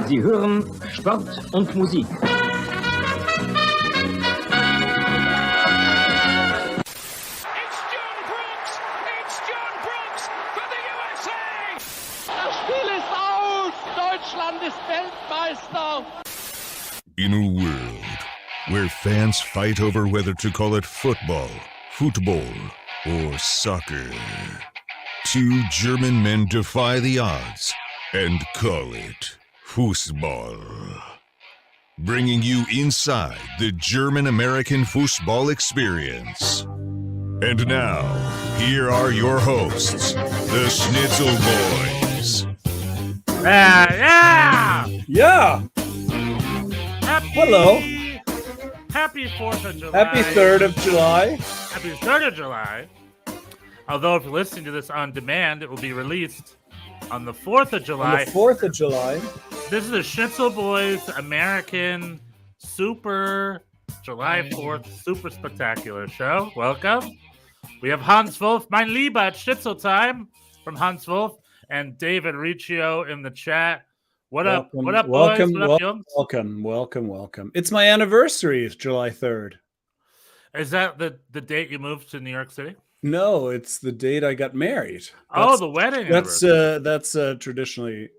Sie hören Sport und Musik. It's John Brooks for the USA! Das Spiel ist aus! Deutschland ist Weltmeister! In a world where fans fight over whether to call it football, or soccer, two German men defy the odds and call it Fußball. Bringing you inside the German-American football experience. And now, here are your hosts, the Schnitzel Boys. Yeah! Hello. Happy 4th of July. Happy 3rd of July. Happy 3rd of July. Although if you're listening to this on demand, it will be released on the 4th of July. On the 4th of July. This is the Schnitzel Boys American Super July 4th Super Spectacular Show. Welcome. We have Hans Wolf, mein Lieber at Schnitzel Time from Hans Wolf, and David Riccio in the chat. What up? What up, boys? What up, Jungs? Welcome. It's my anniversary. It's July 3rd. Is that the date you moved to New York City? No, it's the date I got married. The wedding. That's traditionally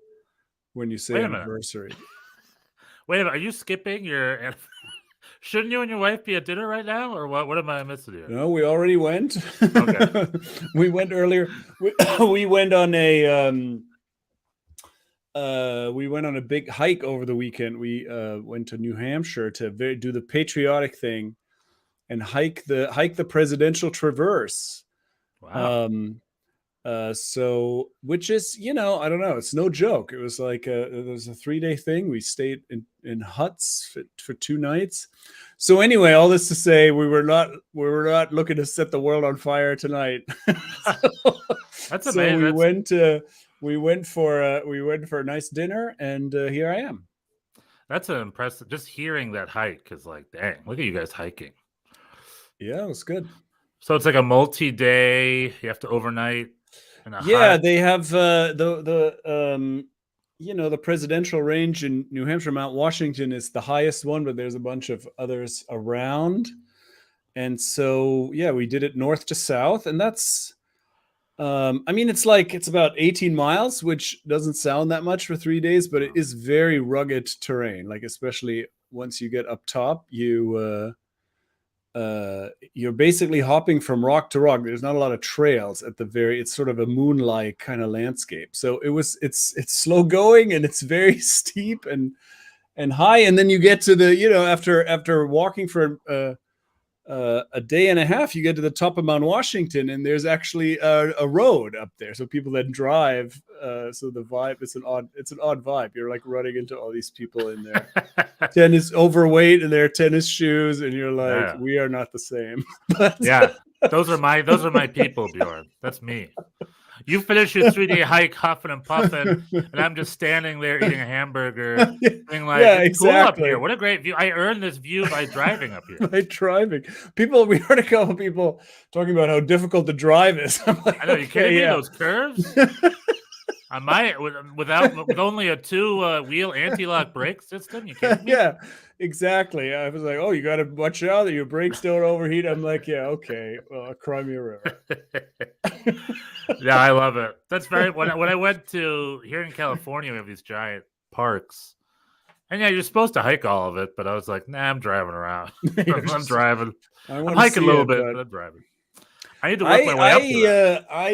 when you say anniversary. Wait a minute. Are you skipping your? Shouldn't you and your wife be at dinner right now, or what? What am I missing here? No, we already went. Okay. We went earlier. We went on a big hike over the weekend. We went to New Hampshire to do the patriotic thing and hike the Presidential Traverse. Wow. So which is, I don't know, it's no joke. It was like it was a 3-day thing. We stayed in huts for 2 nights. So anyway, all this to say, we were not looking to set the world on fire tonight. That's amazing. So we went for a nice dinner, and here I am. That's an impressive. Just hearing that hike is like, dang, look at you guys hiking. Yeah, it was good. So it's like a multi-day. You have to overnight. Yeah, they have the presidential range in New Hampshire. Mount Washington is the highest one, but there's a bunch of others around. And so, yeah, we did it north to south, and that's. It's about 18 miles, which doesn't sound that much for 3 days, but it is very rugged terrain. Like, especially once you get up top, you're basically hopping from rock to rock. There's not a lot of trails it's sort of a moonlight kind of landscape. So it's slow going, and it's very steep and high. And then you get to the, after walking for a day and a half, you get to the top of Mount Washington, and there's actually a road up there. So people that drive, so the vibe, it's an odd vibe. You're like running into all these people in their tennis overweight in their tennis shoes, and you're like, yeah. We are not the same. But yeah, those are my people, Bjorn. That's me. You finish your 3-day hike huffing and puffing, and I'm just standing there eating a hamburger, being like, yeah, it's exactly. Cool up here. What a great view. I earned this view by driving up here. By driving. We heard a couple of people talking about how difficult the drive is. I'm like, I know, you kidding me? Those curves? I might, with only a 2-wheel anti-lock brake system. You kidding me? Yeah, exactly. I was like, oh, you got to watch out that your brakes don't overheat. I'm like, yeah, okay. Well, cry me a river. Yeah, I love it. That's very. When I went to here in California, we have these giant parks, and yeah, you're supposed to hike all of it. But I was like, nah, I'm driving around. I'm driving. I'm hiking a little bit, but I'm driving. I need to work my way up to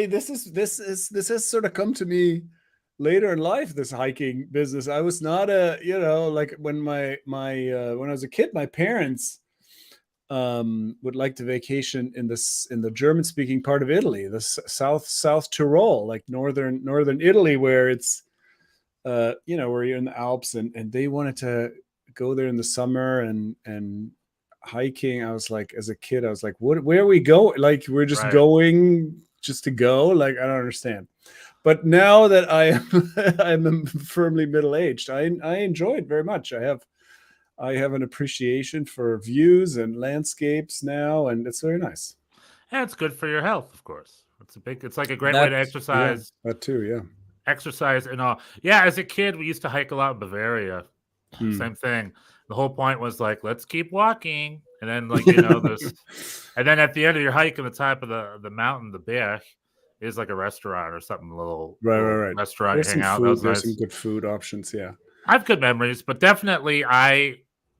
it. This has sort of come to me later in life. This hiking business. I was not like when when I was a kid, my parents would like to vacation in the German speaking part of Italy, the South Tyrol, like northern Italy, where it's where you're in the Alps, and they wanted to go there in the summer and hiking. I was like, as a kid, I was like, where are we going? Like, we're just going just to go. Like, I don't understand. But now that I'm firmly middle-aged, I enjoy it very much. I have an appreciation for views and landscapes now, and it's very nice. And it's good for your health, of course. It's like a great way to exercise. Yeah, that too, yeah. exercise and all. Yeah, as a kid, we used to hike a lot in Bavaria. Same thing. The whole point was like, let's keep walking, and then like this, and then at the end of your hike, on the top of the mountain, the Berg, is like a restaurant or something, little Right. restaurant. There's You hang some out. food. That was There's nice. some good food options. Yeah. I have good memories, but definitely I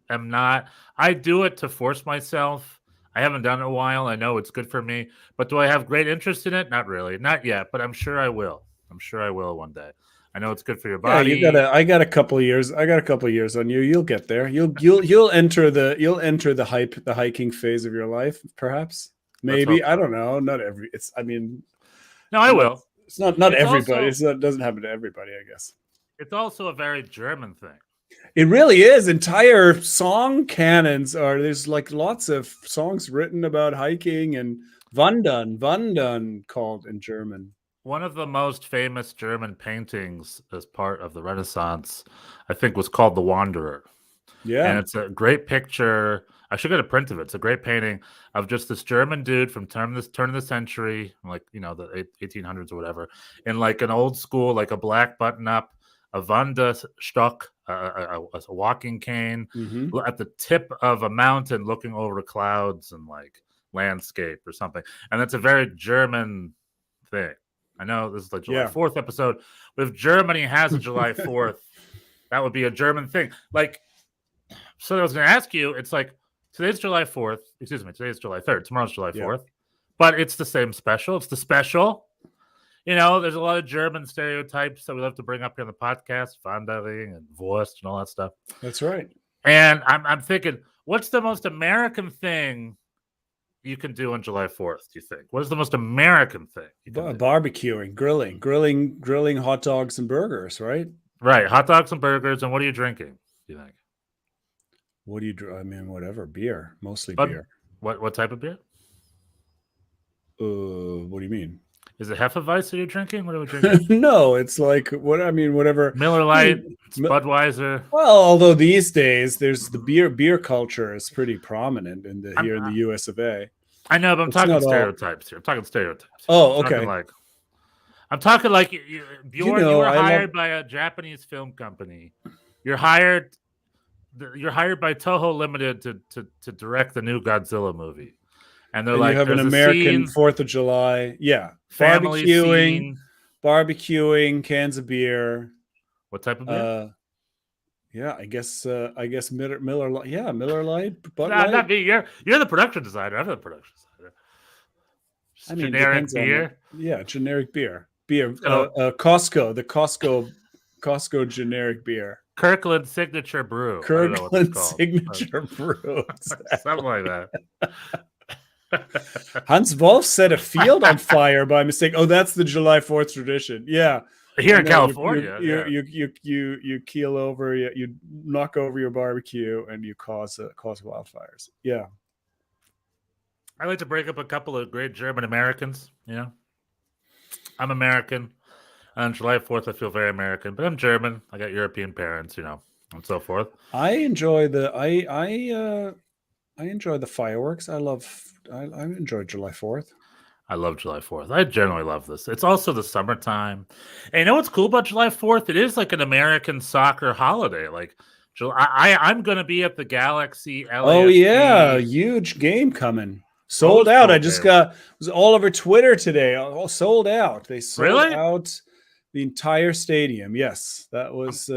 am not. I do it to force myself. I haven't done it in a while. I know it's good for me, but do I have great interest in it? Not really, not yet. But I'm sure I will. I'm sure I will one day. I know it's good for your Yeah, body. I got a couple of years. I got a couple of years on you. You'll get there. You'll enter the hiking phase of your life, perhaps. Maybe. hope so. I don't know. Not every. No, I will. It's not It's everybody. also- It doesn't happen to everybody, I guess. It's also a very German thing. It really is. Entire song canons there's like lots of songs written about hiking and Wandern called in German. One of the most famous German paintings as part of the Renaissance, I think, was called The Wanderer. Yeah. And it's a great picture. I should get a print of it. It's a great painting of just this German dude from turn of the century, like, the 1800s or whatever, in like an old school, like a black button up, a Wanderstock, a walking cane, at the tip of a mountain looking over the clouds and like landscape or something. And that's a very German thing. I know this is like July 4th episode, but if Germany has a July 4th, that would be a German thing. Like, so I was going to ask you, it's like, today's July 4th. Excuse me, today's July 3rd. Tomorrow's July 4th. But it's the same special. It's the special. There's a lot of German stereotypes that we love to bring up here on the podcast, Wandering and Wurst and all that stuff. That's right. And I'm thinking, what's the most American thing you can do on July 4th, do you think? What is the most American thing you can do? Barbecuing, grilling hot dogs and burgers, right? Right, hot dogs and burgers. And what are you drinking, do you think? What do you I mean, whatever. Beer. Mostly But beer. What type of beer? What do you mean? Is it Hefeweizen that you're drinking? What are we drinking? No, it's like whatever. Miller Lite, Budweiser. Well, although these days there's the beer culture is pretty prominent here in the US of A. I know, but I'm talking stereotypes here. I'm talking stereotypes. Oh, okay. I'm talking like Bjorn, you were hired by a Japanese film company. You're hired by Toho Limited to direct the new Godzilla movie. And they're like, you have an American 4th of July. Yeah. Family barbecuing, cans of beer. What type of beer? Yeah, I guess Miller Lite. Yeah, Miller Lite. Not me. You're the production designer. I'm the production designer. Generic beer. Generic beer. Costco. The Costco generic beer. Kirkland Signature Brew. Kirkland Signature Brew. Something like that. Hans Wolf set a field on fire by mistake. Oh, that's the July 4th tradition. Yeah. Here in California. You keel over, you knock over your barbecue and you cause wildfires. Yeah. I like to break up a couple of great German Americans. I'm American. On July 4th, I feel very American, but I'm German. I got European parents, and so forth. I enjoy I enjoy the fireworks. I enjoy July 4th. I love July 4th. I generally love this. It's also the summertime. And you know what's cool about July 4th? It is like an American soccer holiday. Like I'm going to be at the Galaxy LAFC. Oh yeah, huge game coming. Sold out. I just was all over Twitter today. All sold out. They sold out the entire stadium. Yes, that was.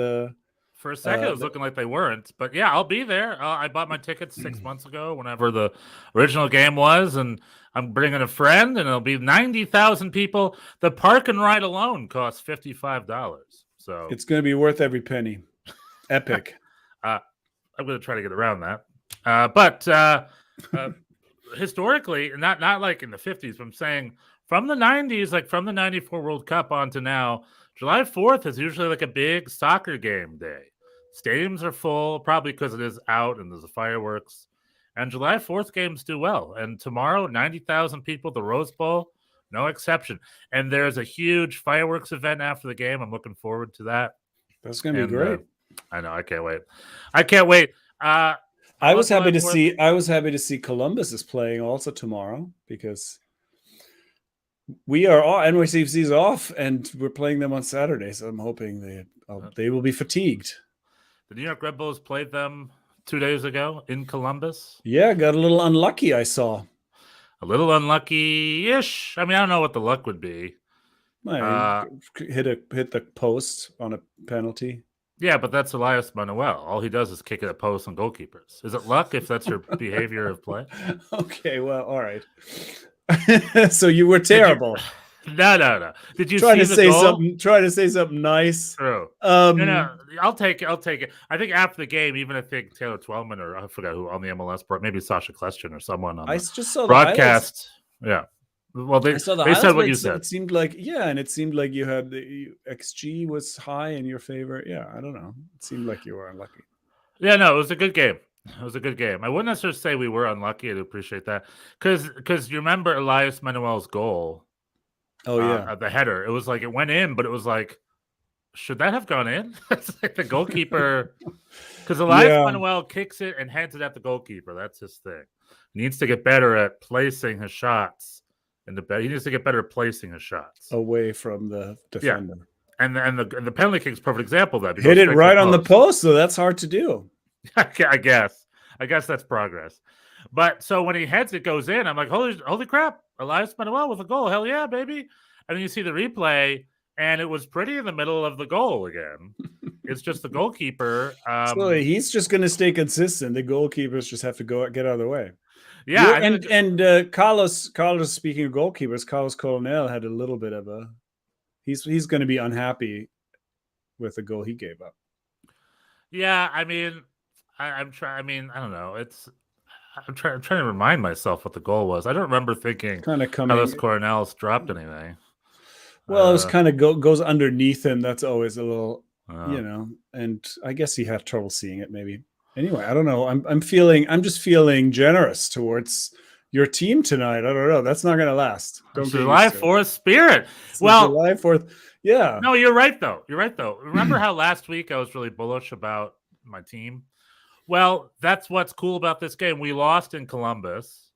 For a second, it was looking like they weren't, but yeah, I'll be there. I bought my tickets 6 months ago, whenever the original game was, and I'm bringing a friend, and it'll be 90,000 people. The park and ride alone costs $55, so it's going to be worth every penny. Epic. I'm going to try to get around that, but historically, not like in the 50s, but I'm saying from the 90s, like from the 94 World Cup on to now, July 4th is usually like a big soccer game day. Stadiums are full, probably because it is out and there's the fireworks. And July 4th games do well. And tomorrow, 90,000 people at the Rose Bowl, no exception. And there's a huge fireworks event after the game. I'm looking forward to that. That's going to be great. I know. I can't wait. I was happy to see Columbus is playing also tomorrow because We are all NYCFC's off, and we're playing them on Saturday. So I'm hoping they will be fatigued. The New York Red Bulls played them 2 days ago in Columbus. Yeah, got a little unlucky, I saw. A little unlucky-ish. I mean, I don't know what the luck would be. Hit the post on a penalty. Yeah, but that's Elias Manuel. All he does is kick it at posts and goalkeepers. Is it luck if that's your behavior of play? Okay, well, all right. So you were terrible. No. Did you try see to the say goal? something? Try to say something nice. True. No. I'll take it. I think after the game, even I think Taylor Twellman or I forgot who on the MLS, maybe Sasha Kleshin or someone on I the just saw broadcast. Yeah. Well, they said what you said. It seemed like you had the XG was high in your favor. Yeah, I don't know. It seemed like you were unlucky. Yeah, no, it was a good game. It was a good game. I wouldn't necessarily say we were unlucky. I'd appreciate that because you remember Elias Manuel's goal. Oh yeah, the header. It was like it went in, but it was like, should that have gone in? It's like the goalkeeper, because Elias Manuel kicks it and heads it at the goalkeeper. That's his thing. He needs to get better at placing his shots. He needs to get better at placing his shots away from the defender. Yeah. And the penalty kick's a perfect example of that. Hit it right on the post, so that's hard to do. I guess that's progress. But so when he heads it goes in, I'm like, holy crap, Elias Manuel with a goal. Hell yeah, baby. And then you see the replay, and it was pretty in the middle of the goal again. It's just the goalkeeper. So he's just going to stay consistent. The goalkeepers just have to get out of the way. Yeah, and Carlos. Speaking of goalkeepers, Carlos Coronel had a little bit of a. He's going to be unhappy with the goal he gave up. Yeah, I mean, I'm trying. I mean, I don't know. I'm trying to remind myself what the goal was. I don't remember thinking Carlos Coronel's dropped anything. Well, it was kind of goes underneath him. That's always a little, and I guess he had trouble seeing it. Maybe. Anyway, I don't know. I'm just feeling generous towards your team tonight. I don't know. That's not going to last. July 4th spirit. Well, July 4th. Yeah. No, you're right though. Remember how last week I was really bullish about my team? Well, that's what's cool about this game. We lost in Columbus.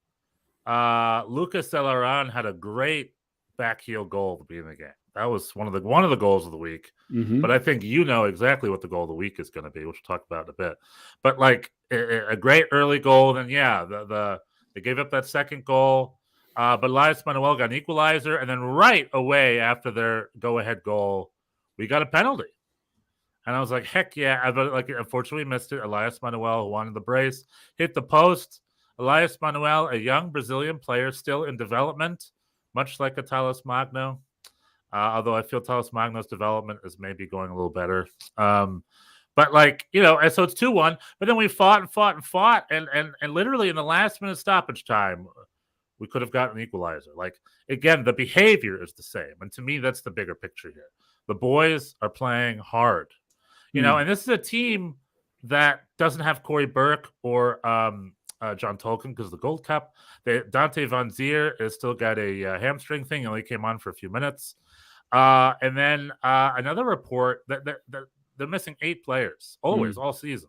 Lucas Celarón had a great back heel goal at the beginning of the game. That was one of the goals of the week. Mm-hmm. But I think you know exactly what the goal of the week is going to be, which we'll talk about in a bit. But like a great early goal, then they gave up that second goal. But Elias Manuel got an equalizer, and then right away after their go-ahead goal, we got a penalty. And I was like, heck yeah. But unfortunately missed it. Elias Manuel, who wanted the brace, hit the post. Elias Manuel, a young Brazilian player still in development, much like a Talos Magno. Although I feel Talos Magno's development is maybe going a little better. But and so it's 2-1. But then we fought, and literally in the last minute stoppage time, we could have gotten an equalizer. Like, again, the behavior is the same. And to me, that's the bigger picture here. The boys are playing hard. And this is a team that doesn't have Corey Burke or John Tolkien because of the Gold Cup. Dante Van Zier has still got a hamstring thing. He only came on for a few minutes. And then another report that they're missing 8 players, always, all season.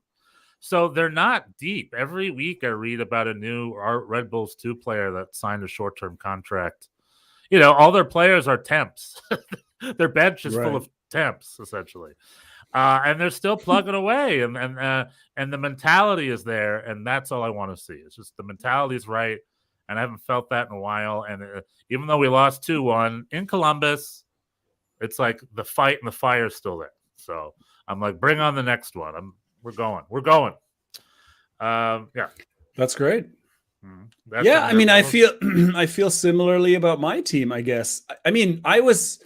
So they're not deep. Every week I read about a new Red Bulls 2 player that signed a short-term contract. All their players are temps. Their bench is full of temps, essentially. And they're still plugging away, and the mentality is there, and that's all I want to see. It's just the mentality is right, and I haven't felt that in a while. And even though we lost 2-1 in Columbus, it's like the fight and the fire is still there. So I'm like, bring on the next one. We're going. Yeah, that's great. I mean, I feel similarly about my team. I guess. I mean, I was,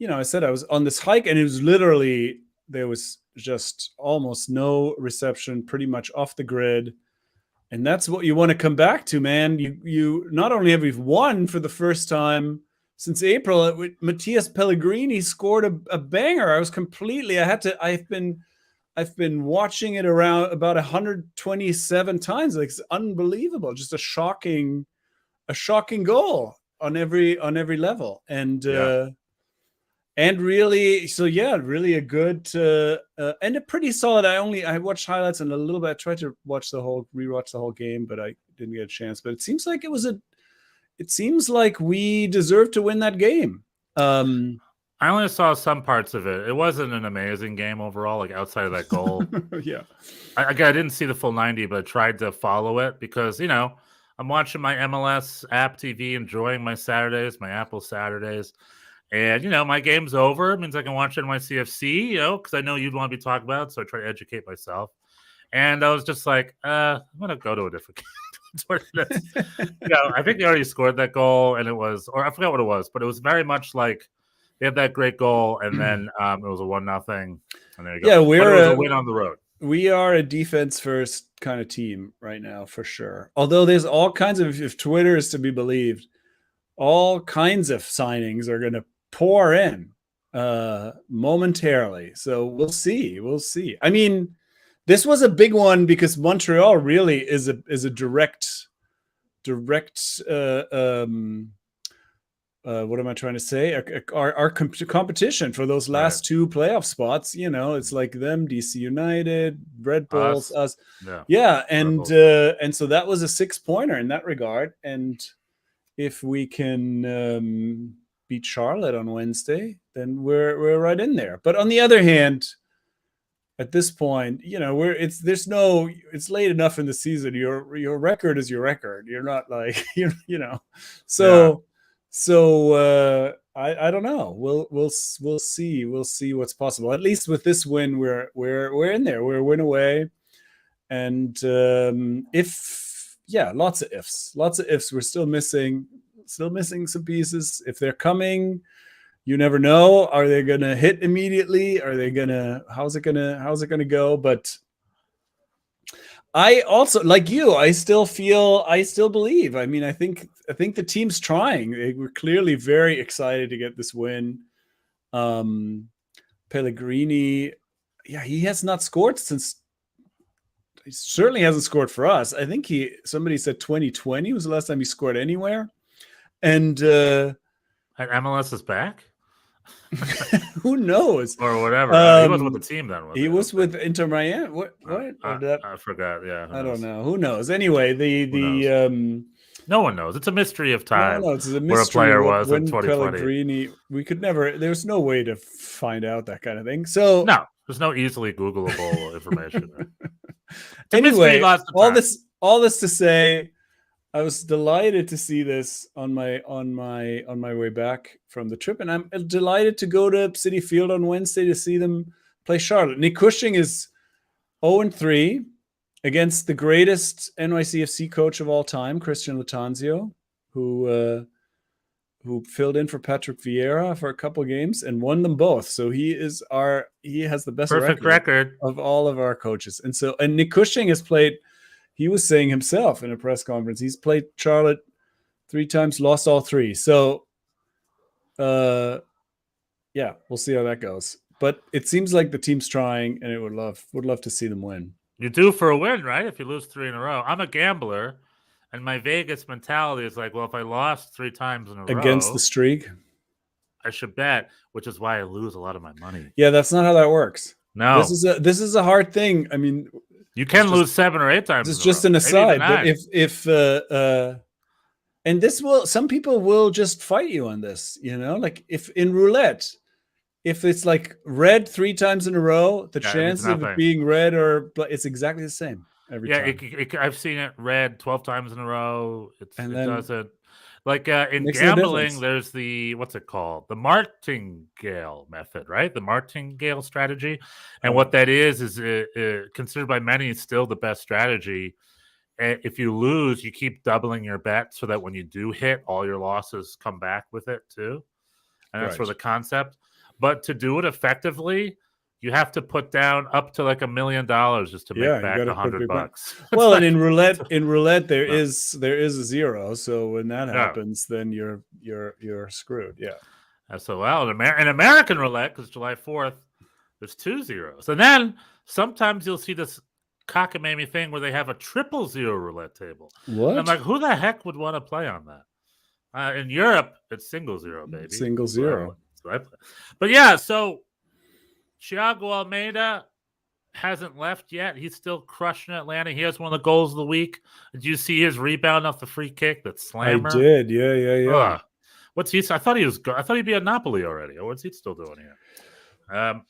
I said I was on this hike, and it was literally there was just almost no reception, pretty much off the grid, and that's what you want to come back to, man. You not only have we won for the first time since April, Matthias Pellegrini scored a banger. I've been watching it around about 127 times. Like, it's unbelievable. Just a shocking goal on every level. And really, really a good and a pretty solid. I watched highlights and a little bit. I tried to rewatch the whole game, but I didn't get a chance. But it seems like it it seems like we deserve to win that game. I only saw some parts of it. It wasn't an amazing game overall, like outside of that goal. Yeah. I didn't see the full 90, but I tried to follow it because, I'm watching my MLS app TV, enjoying my Saturdays, my Apple Saturdays. And, my game's over. It means I can watch NYCFC, because I know you'd want to be talking about it. So I try to educate myself. And I was just like, I'm going to go to a different game. I think they already scored that goal. And it was, or I forgot what it was, but it was very much like they had that great goal. And then it was a 1-0. And there you go. Yeah, But it was a win on the road. We are a defense first kind of team right now, for sure. Although there's all kinds of, if Twitter is to be believed, all kinds of signings are going to pour in momentarily. So we'll see. We'll see. I mean, this was a big one because Montreal really is a direct what am I trying to say? Our competition for those last two playoff spots. It's like them, DC United, Red Bulls, us. Yeah, and so that was a 6-pointer in that regard. And if we can beat Charlotte on Wednesday, then we're right in there. But on the other hand, at this point, it's late enough in the season. Your record is your record. You're not like so. Yeah. So I don't know. We'll see. We'll see what's possible. At least with this win, we're in there. We're a win away, and lots of ifs. We're still missing some pieces. If they're coming, you never know. Are they gonna hit immediately? Are they gonna? How's it gonna go? But I also, like you, I still believe. I mean, I think the team's trying. They were clearly very excited to get this win. Pellegrini, he has not scored since. He certainly hasn't scored for us. I think somebody said 2020 was the last time he scored anywhere. And MLS is back. Who knows? Or whatever. He wasn't with the team then. He was with Inter Miami. What? I forgot. Yeah. I don't know. Who knows? Anyway, no one knows. It's a mystery of time. No, it's a mystery where a player was in 2020. Pellegrini, we could never. There's no way to find out that kind of thing. So no, there's no easily Googleable information. Anyway, all this to say, I was delighted to see this on my way back from the trip, and I'm delighted to go to Citi Field on Wednesday to see them play Charlotte. Nick Cushing is 0-3 against the greatest NYCFC coach of all time, Christian Lattanzio, who filled in for Patrick Vieira for a couple games and won them both. So he has the best record of all of our coaches. And Nick Cushing has played. He was saying himself in a press conference, he's played Charlotte 3 times, lost all 3. So, we'll see how that goes. But it seems like the team's trying, and it would love to see them win. You're due for a win, right? If you lose 3 in a row. I'm a gambler, and my Vegas mentality is like, well, if I lost 3 times in a row against the streak, I should bet, which is why I lose a lot of my money. Yeah, that's not how that works. No, this is a hard thing. I mean, you can lose 7 or 8 times. It's just an aside, but if and this some people will just fight you on this, like if in roulette, if it's like red 3 times in a row, the chances of it being red it's exactly the same every time. I've seen it red 12 times in a row. It doesn't. Like in gambling, there's what's it called? The martingale method, right? The martingale strategy. And what that is considered by many still the best strategy. If you lose, you keep doubling your bet so that when you do hit, all your losses come back with it too. And that's for the concept. But to do it effectively, you have to put down up to like $1 million just to make back $100. Well, and in roulette, there is a 0. So when that happens, then you're screwed. Yeah. So in American roulette, because July 4th, there's 2 zeros, and then sometimes you'll see this cockamamie thing where they have a 000 roulette table. What? And I'm like, who the heck would want to play on that? In Europe, it's 0, baby. 0. So I play. But yeah, so Thiago Almeida, hasn't left yet. He's still crushing Atlanta. He has one of the goals of the week. Did you see his rebound off the free kick? That slammer. I did. Yeah. Ugh. What's he? I thought he was. I thought he'd be at Napoli already. What's he still doing here?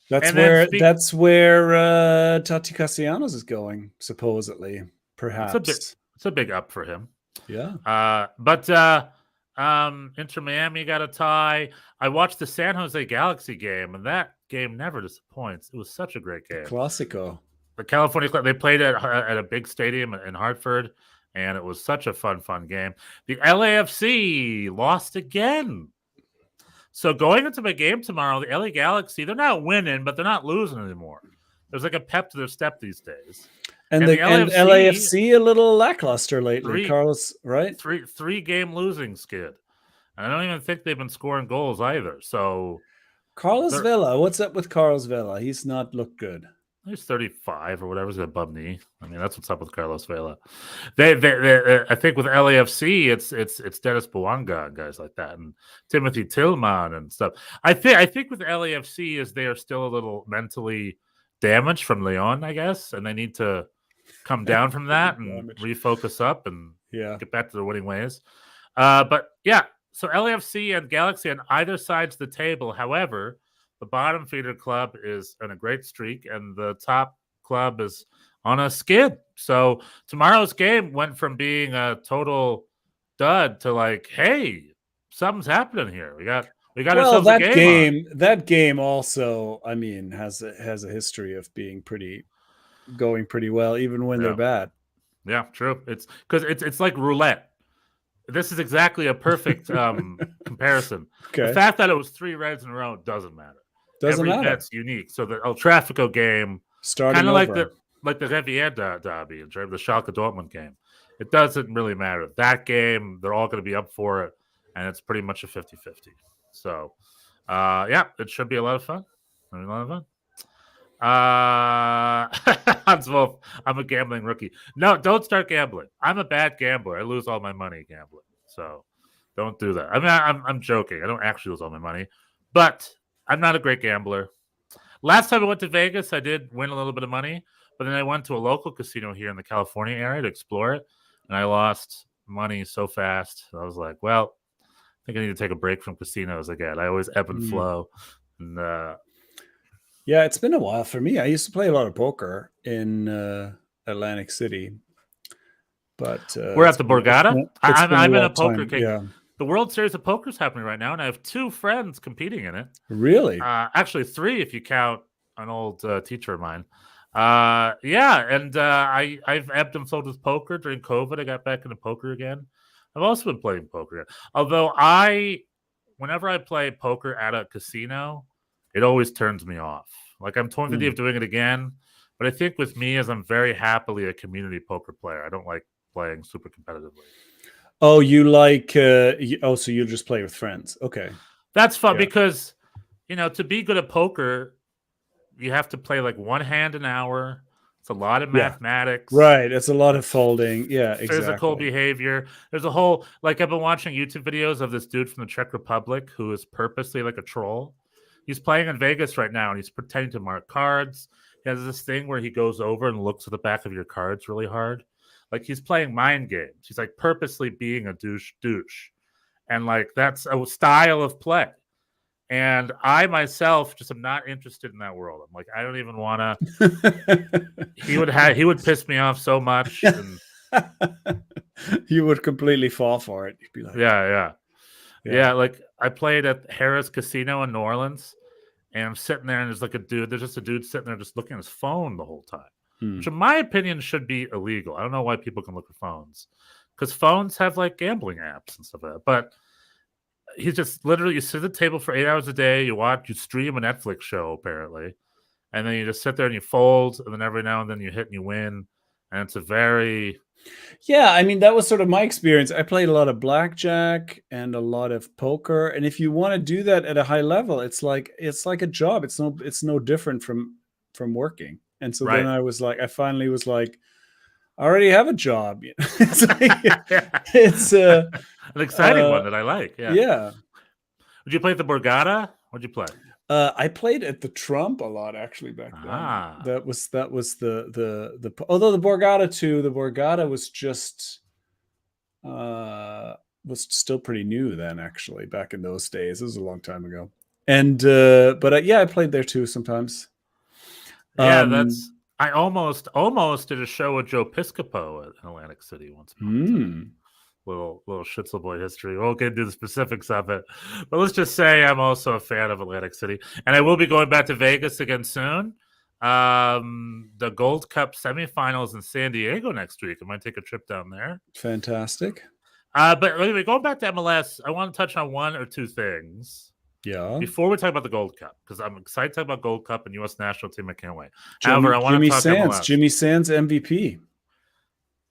That's where Tati Castellanos is going, supposedly. Perhaps it's a big up for him. Yeah. But Inter Miami got a tie. I watched the San Jose Galaxy game, and that game never disappoints. It was such a great game. Classico. The California Club, they played at a big stadium in Hartford, and it was such a fun game. The LAFC lost again. So going into my game tomorrow, the LA Galaxy, they're not winning, but they're not losing anymore. There's like a pep to their step these days. And the LAFC a little lackluster lately, Carlos, right? Three game losing skid. And I don't even think they've been scoring goals either. So Carlos Vela, what's up with Carlos Vela? He's not looked good. He's 35 or whatever. He's got a bum knee. I mean, that's what's up with Carlos Vela. They I think with LAFC, it's Dennis Bouanga and guys like that, and Timothy Tillman and stuff. I think with LAFC is they are still a little mentally damaged from Leon, I guess, and they need to come down from that and refocus up and get back to their winning ways. But yeah, so LAFC and Galaxy on either sides of the table. However, the bottom feeder club is on a great streak, and the top club is on a skid. So tomorrow's game went from being a total dud to like, hey, something's happening here. We got ourselves a game. That game also, I mean, has a history of being going pretty well, even when they're bad. Yeah, true. It's because it's like roulette. This is exactly a perfect comparison. Okay. The fact that it was 3 reds in a row doesn't matter. Doesn't matter. That's unique. So the El Tráfico game, kind of like the Riviera derby in terms of the Schalke Dortmund game. It doesn't really matter. That game, they're all going to be up for it, and it's pretty much a 50-50. So, yeah, it should be a lot of fun. Hans Wolf, I'm a gambling rookie. No, don't start gambling. I'm a bad gambler. I lose all my money gambling. So don't do that. I mean, I'm joking. I don't actually lose all my money, but I'm not a great gambler. Last time I went to Vegas, I did win a little bit of money, but then I went to a local casino here in the California area to explore it, and I lost money so fast. I was like, well, I think I need to take a break from casinos again. I always ebb and flow. And yeah, it's been a while for me. I used to play a lot of poker in Atlantic City, but we're at the Borgata. I'm in a poker game. Yeah. The World Series of Poker is happening right now, and I have 2 friends competing in it. Really? Actually, 3 if you count an old teacher of mine. Yeah, and I've ebbed and flowed with poker during COVID. I got back into poker again. I've also been playing poker. Although whenever I play poker at a casino, it always turns me off. Like I'm torn of doing it again. But I think with me, as I'm very happily a community poker player, I don't like playing super competitively. Oh, you like? So you just play with friends? Okay, that's fun because to be good at poker, you have to play like one hand an hour. It's a lot of mathematics, right? It's a lot of folding. Yeah, physical behavior. There's a whole I've been watching YouTube videos of this dude from the Czech Republic who is purposely like a troll. He's playing in Vegas right now, and he's pretending to mark cards. He has this thing where he goes over and looks at the back of your cards really hard. Like he's playing mind games. He's like purposely being a douche. And like that's a style of play. And I myself just am not interested in that world. I'm like, I don't even want to. He would piss me off so much. And you would completely fall for it. You'd be like, yeah. Like I played at Harrah's Casino in New Orleans, and I'm sitting there, and there's just a dude sitting there just looking at his phone the whole time. Which, in my opinion, should be illegal. I don't know why people can look at phones, because phones have like gambling apps and stuff like that. But he's just literally, you sit at the table for 8 hours a day, you stream a Netflix show apparently, and then you just sit there and you fold, and then every now and then you hit and you win, and it's a very I mean, that was sort of my experience. I played a lot of blackjack and a lot of poker, and if you want to do that at a high level, it's like a job. It's no different from working. And so then I finally was like, I already have a job. It's it's an exciting one that I like. Yeah. Yeah. Would you play at the Borgata? What'd you play? I played at the Trump a lot actually back then. Ah. That was the although the Borgata was just was still pretty new then, actually, back in those days. It was a long time ago. And but yeah, I played there too sometimes. Yeah, I almost did a show with Joe Piscopo in Atlantic City once. Little Schnitzel Boy history. We won't get into the specifics of it, but let's just say I'm also a fan of Atlantic City, and I will be going back to Vegas again soon. The Gold Cup semifinals in San Diego next week. I might take a trip down there. Fantastic. But anyway, going back to MLS, I want to touch on one or two things. Yeah. Before we talk about the Gold Cup, because I'm excited to talk about Gold Cup and U.S. national team. I can't wait. However, I want to talk MLS. Jimmy Sands MVP.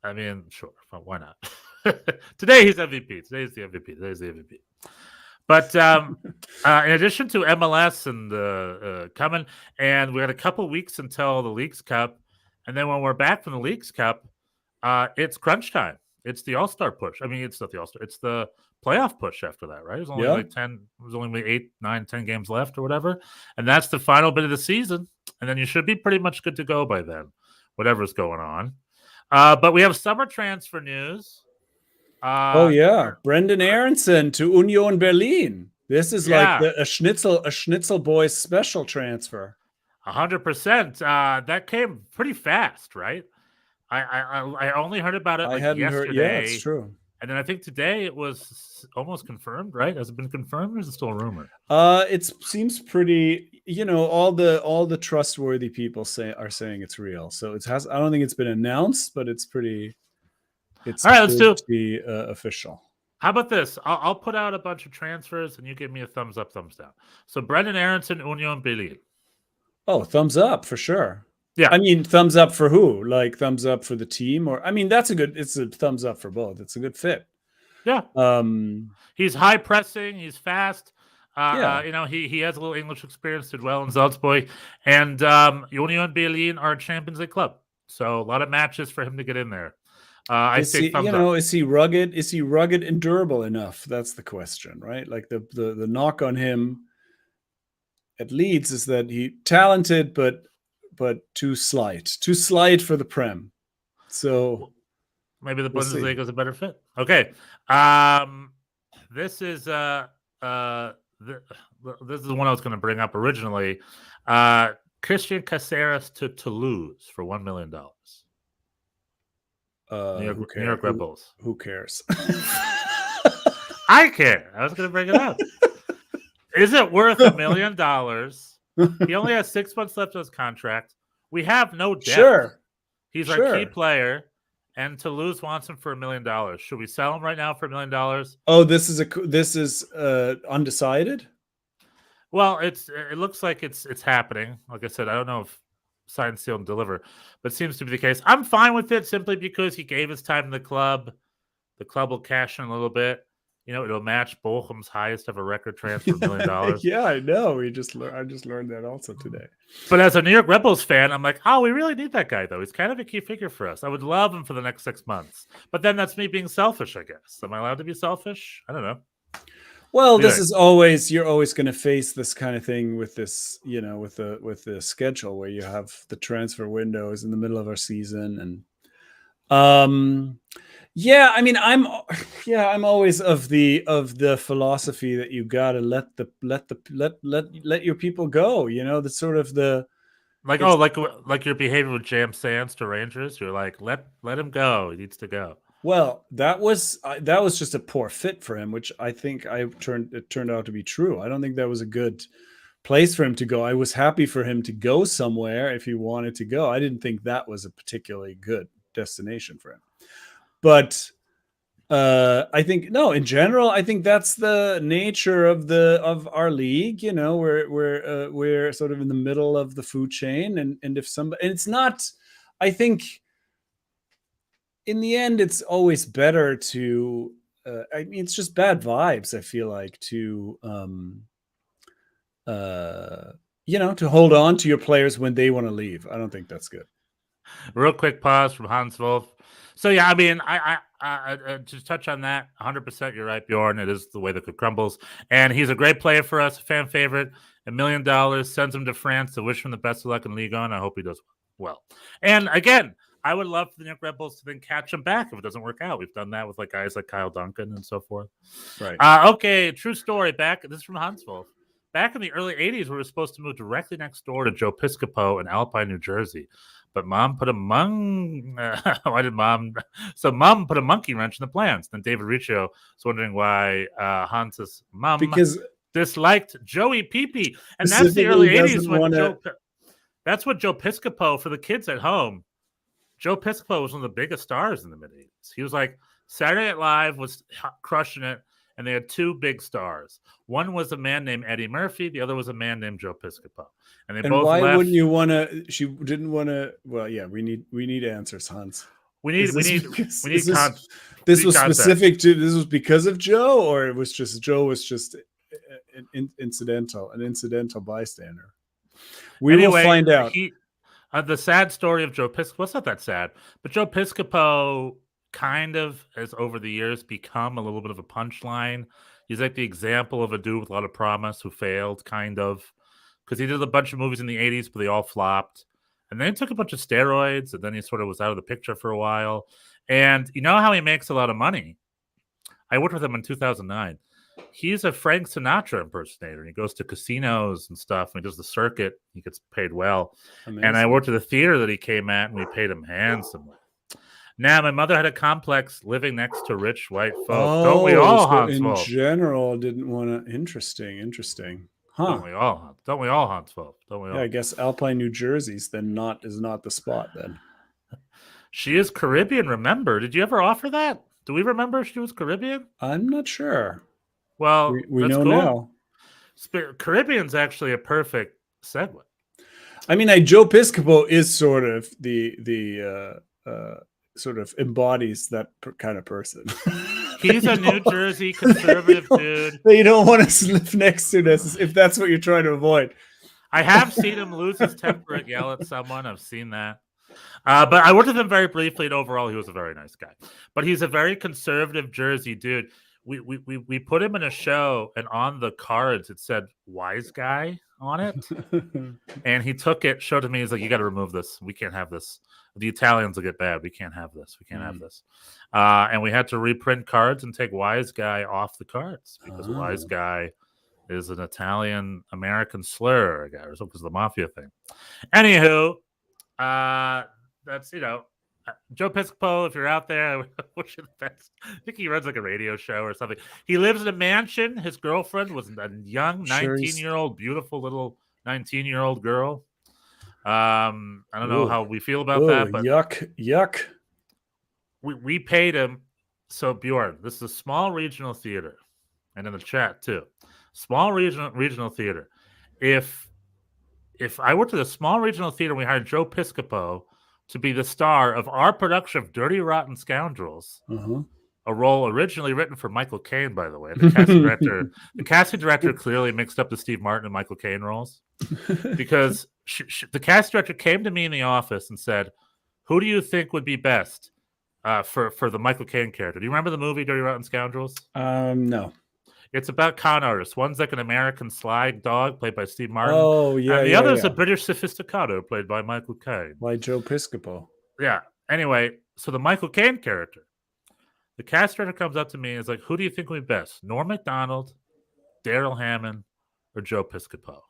I mean, sure, why not? Today he's MVP. Today's the MVP. But in addition to MLS and coming, and we had a couple weeks until the Leagues Cup, and then when we're back from the Leagues Cup, it's crunch time. It's the All-Star push. I mean, it's not the All-Star. It's the playoff push after that, right? There's only like 10. There's only 8, 9, 10 games left or whatever, and that's the final bit of the season. And then you should be pretty much good to go by then, whatever's going on. But we have summer transfer news. Brendan Aronson to Union Berlin. This is like a Schnitzel Boys special transfer. 100%. That came pretty fast, right? I only heard about it yesterday. Yeah, it's true. And then I think today it was almost confirmed, right? Has it been confirmed, or is it still a rumor? It seems pretty. All the trustworthy people are saying it's real. So it has. I don't think it's been announced, but it's pretty. It's all right. Let's do the official. How about this? I'll put out a bunch of transfers, and you give me a thumbs up, thumbs down. So Brendan Aronson, Union Berlin. Oh, thumbs up for sure. Yeah, I mean, thumbs up for who? Like thumbs up for the team, or I mean, it's a thumbs up for both. It's a good fit. Yeah. He's high pressing. He's fast. He has a little English experience. Did well in Salzburg, and Union Berlin are a Champions League club, so a lot of matches for him to get in there. Is he rugged? Is he rugged and durable enough? That's the question, right? Like the knock on him at Leeds is that he talented, but too slight for the Prem. So maybe the Bundesliga is a better fit. Okay, this is this is the one I was going to bring up originally. Christian Caceres to Toulouse for $1 million. New York Red Bulls. Who cares? I care. I was going to bring it up. Is it worth $1 million? He only has 6 months left of his contract. We have no depth. Sure. He's our key player, and Toulouse wants him for $1 million. Should we sell him right now for $1 million? Oh, this is undecided. Well, it looks like it's happening. Like I said, I don't know if sign, seal, and deliver, but seems to be the case. I'm fine with it simply because he gave his time to the club. The club will cash in a little bit. It'll match Bochum's highest ever record transfer, $1 million. Yeah, I know. I just learned that also today. But as a New York Red Bulls fan, I'm like, we really need that guy, though. He's kind of a key figure for us. I would love him for the next 6 months. But then that's me being selfish, I guess. Am I allowed to be selfish? I don't know. Well, you're always going to face this kind of thing with this, with the schedule where you have the transfer windows in the middle of our season, and yeah, I mean, I'm always of the philosophy that you got to let your people go. The sort of the like your behavior with Jam Sands to Rangers. You're like, let him go. He needs to go. Well, that was just a poor fit for him, which I think it turned out to be true. I don't think that was a good place for him to go. I was happy for him to go somewhere if he wanted to go. I didn't think that was a particularly good destination for him. But I think in general, I think that's the nature of our league. We're sort of in the middle of the food chain, and if somebody, and it's not, I think. In the end, it's always better to. I mean, it's just bad vibes. I feel like to hold on to your players when they want to leave. I don't think that's good. Real quick pause from Hans Wolf. So yeah, I mean, to touch on that, 100%, you're right, Bjorn. It is the way the cookie crumbles. And he's a great player for us, a fan favorite. $1 million sends him to France to wish him the best of luck in Ligue 1. I hope he does well. And again, I would love for the New York Red Bulls to then catch him back if it doesn't work out. We've done that with like guys like Kyle Duncan and so forth. Right. Okay, true story. This is from Huntsville. Back in the early 80s, we were supposed to move directly next door to Joe Piscopo in Alpine, New Jersey. But Mom put a why did Mom? So Mom put a monkey wrench in the plans. Then David Riccio was wondering why Hans's mom disliked Joey Pepe. And that's the early 80s when that's what Joe Piscopo, for the kids at home, Joe Piscopo was one of the biggest stars in the mid-80s. He was like, Saturday Night Live was crushing it, and they had two big stars. One was a man named Eddie Murphy. The other was a man named Joe Piscopo. And they both why left. Wouldn't you want to? She didn't want to. Well, yeah, we need answers, Hans. This was specific to. This was because of Joe, or it was just Joe was just an incidental bystander. We will find out. The sad story of Joe Piscopo. Well, it's not that sad, but Joe Piscopo kind of has over the years become a little bit of a punchline. He's like the example of a dude with a lot of promise who failed, kind of, because he did a bunch of movies in the 80s, but they all flopped. And then he took a bunch of steroids, and then he sort of was out of the picture for a while. And you know how he makes a lot of money? I worked with him in 2009. He's a Frank Sinatra impersonator. He goes to casinos and stuff, and he does the circuit. He gets paid well. Amazing. And I worked at the theater that he came at, and we paid him handsomely. Now, my mother had a complex living next to rich white folk. Don't we all, Hans Wolf? In general, didn't want to. Interesting. Huh. Don't we all, Hans Wolf? Don't we all? Yeah, I guess Alpine, New Jersey's then is not the spot then. She is Caribbean, remember? Did you ever offer that? Do we remember she was Caribbean? I'm not sure. Well, we know cool. Now. Caribbean's actually a perfect segue. I mean, Joe Piscopo is sort of the sort of embodies that kind of person. He's a New Jersey conservative dude. You don't want to live next to this if that's what you're trying to avoid. I have seen him lose his temper and yell at someone. I've seen that. But I worked with him very briefly, and overall, he was a very nice guy. But he's a very conservative Jersey dude. We put him in a show, and on the cards it said "wise guy" on it, and he took it, showed it to me. He's like, "You got to remove this. We can't have this. The Italians will get bad. We can't have this. We can't have this." And we had to reprint cards and take "wise guy" off the cards because "wise guy" is an Italian American slur, I guess, or something, because of the mafia thing. Anywho, that's Joe Piscopo, if you're out there, I wish you the best. I think he runs like a radio show or something. He lives in a mansion. His girlfriend was a young 19-year-old, beautiful little 19-year-old girl. I don't know how we feel about that, but yuck. We paid him. So Bjorn, this is a small regional theater, and in the chat too, small regional theater. If I went to the small regional theater, and we hired Joe Piscopo to be the star of our production of Dirty Rotten Scoundrels, a role originally written for Michael Caine, by the way. The casting director clearly mixed up the Steve Martin and Michael Caine roles, because the casting director came to me in the office and said, "Who do you think would be best for the Michael Caine character?" Do you remember the movie Dirty Rotten Scoundrels? No. It's about con artists. One's like an American sly dog played by Steve Martin. Oh, yeah. And the other's a British sophisticado played by Michael Caine. Like Joe Piscopo. Yeah. Anyway, so the Michael Caine character, the cast director comes up to me and is like, "Who do you think would be best? Norm Macdonald, Daryl Hammond, or Joe Piscopo?"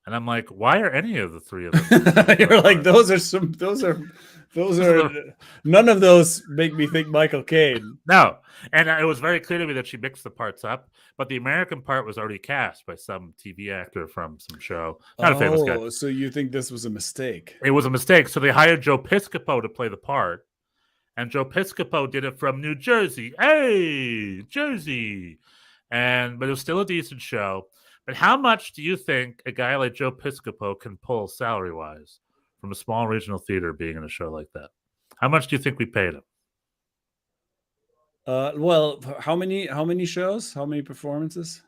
And I'm like, "Why are any of the three of them?" You're like, those are none of those make me think Michael Caine. No. And it was very clear to me that she mixed the parts up, but the American part was already cast by some TV actor from some show. Not a famous guy. So you think this was a mistake? It was a mistake. So they hired Joe Piscopo to play the part, and Joe Piscopo did it from New Jersey. Hey, Jersey. But it was still a decent show. But how much do you think a guy like Joe Piscopo can pull salary-wise from a small regional theater being in a show like that? How much do you think we paid him? Well, how many shows? How many performances?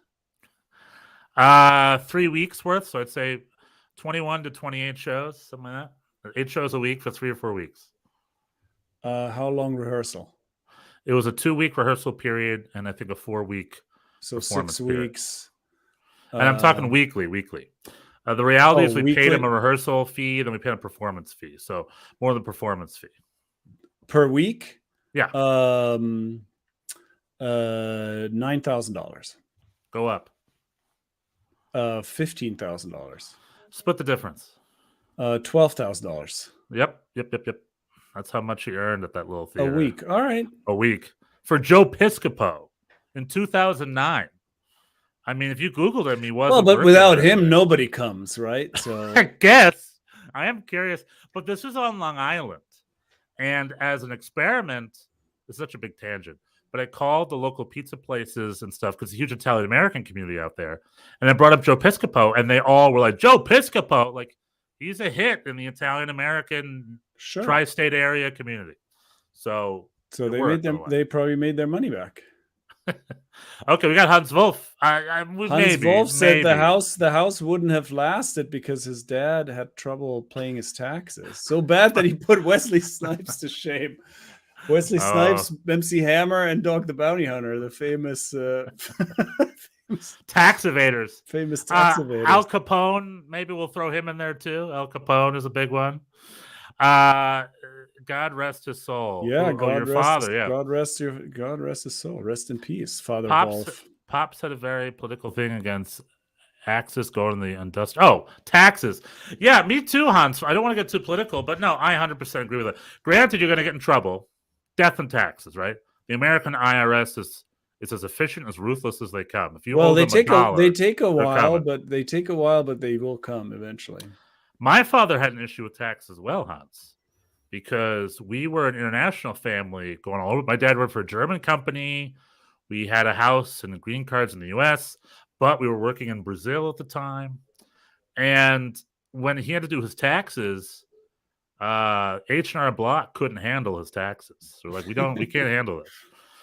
3 weeks worth. So I'd say 21 to 28 shows, something like that. 8 shows a week for 3 or 4 weeks. How long rehearsal? It was a 2-week rehearsal period, and I think a 4-week So performance 6 period. weeks. And I'm talking weekly. The reality is we paid weekly? him a rehearsal fee, and we paid him a performance fee. So more than performance fee. Per week? Yeah. $9,000. Go up. $15,000. Split the difference. $12,000. Yep. That's how much he earned at that little theater. A week. All right. A week. For Joe Piscopo in 2009. I mean, if you Googled him, he wasn't. Well, but working without very him, good. nobody comes, right? So I guess. I am curious. But this is on Long Island. And as an experiment, it's such a big tangent. But I called the local pizza places and stuff because it's a huge Italian American community out there. And I brought up Joe Piscopo, and they all were like, Joe Piscopo, like he's a hit in the Italian American tri-state area community. So they probably made their money back. Okay, we got Hans Wolf. Hans Wolf said the house wouldn't have lasted because his dad had trouble paying his taxes. So bad that he put Wesley Snipes to shame. Wesley Snipes, MC Hammer, and Dog the Bounty Hunter, the famous tax evaders. Famous tax evaders. Al Capone, maybe we'll throw him in there too. Al Capone is a big one. God rest his soul. Yeah, God rest his soul. Rest in peace, Father Wolf. Pops had a very political thing against Axis going to the industrial. Oh, taxes. Yeah, me too, Hans. I don't want to get too political, but no, I 100% agree with it. Granted, you're going to get in trouble. Death and taxes, right? The American IRS is as efficient, as ruthless as they come. If you they take a while, but they will come eventually. My father had an issue with tax as well, Hans, because we were an international family going all over. My dad worked for a German company. We had a house and green cards in the U.S., but we were working in Brazil at the time. And when he had to do his taxes, H&R Block couldn't handle his taxes. So like, we can't handle this.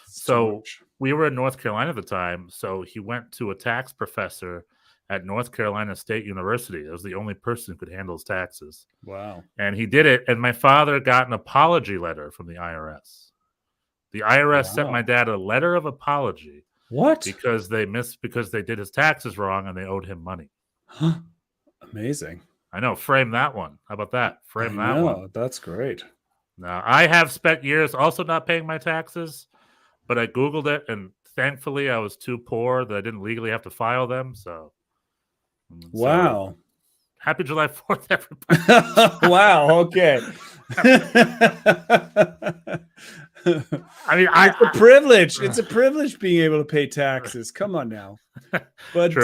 So we were in North Carolina at the time. So he went to a tax professor at North Carolina State University. It was the only person who could handle his taxes. Wow. And he did it. And my father got an apology letter from the IRS. The IRS sent my dad a letter of apology. What? Because they did his taxes wrong and they owed him money. Huh. Amazing. I know. Frame that one. How about that? Frame that one. That's great. Now, I have spent years also not paying my taxes, but I Googled it, and thankfully I was too poor that I didn't legally have to file them. Wow. Happy July 4th, everybody. Wow. Okay. I mean, it's a privilege. It's a privilege being able to pay taxes. Come on now. But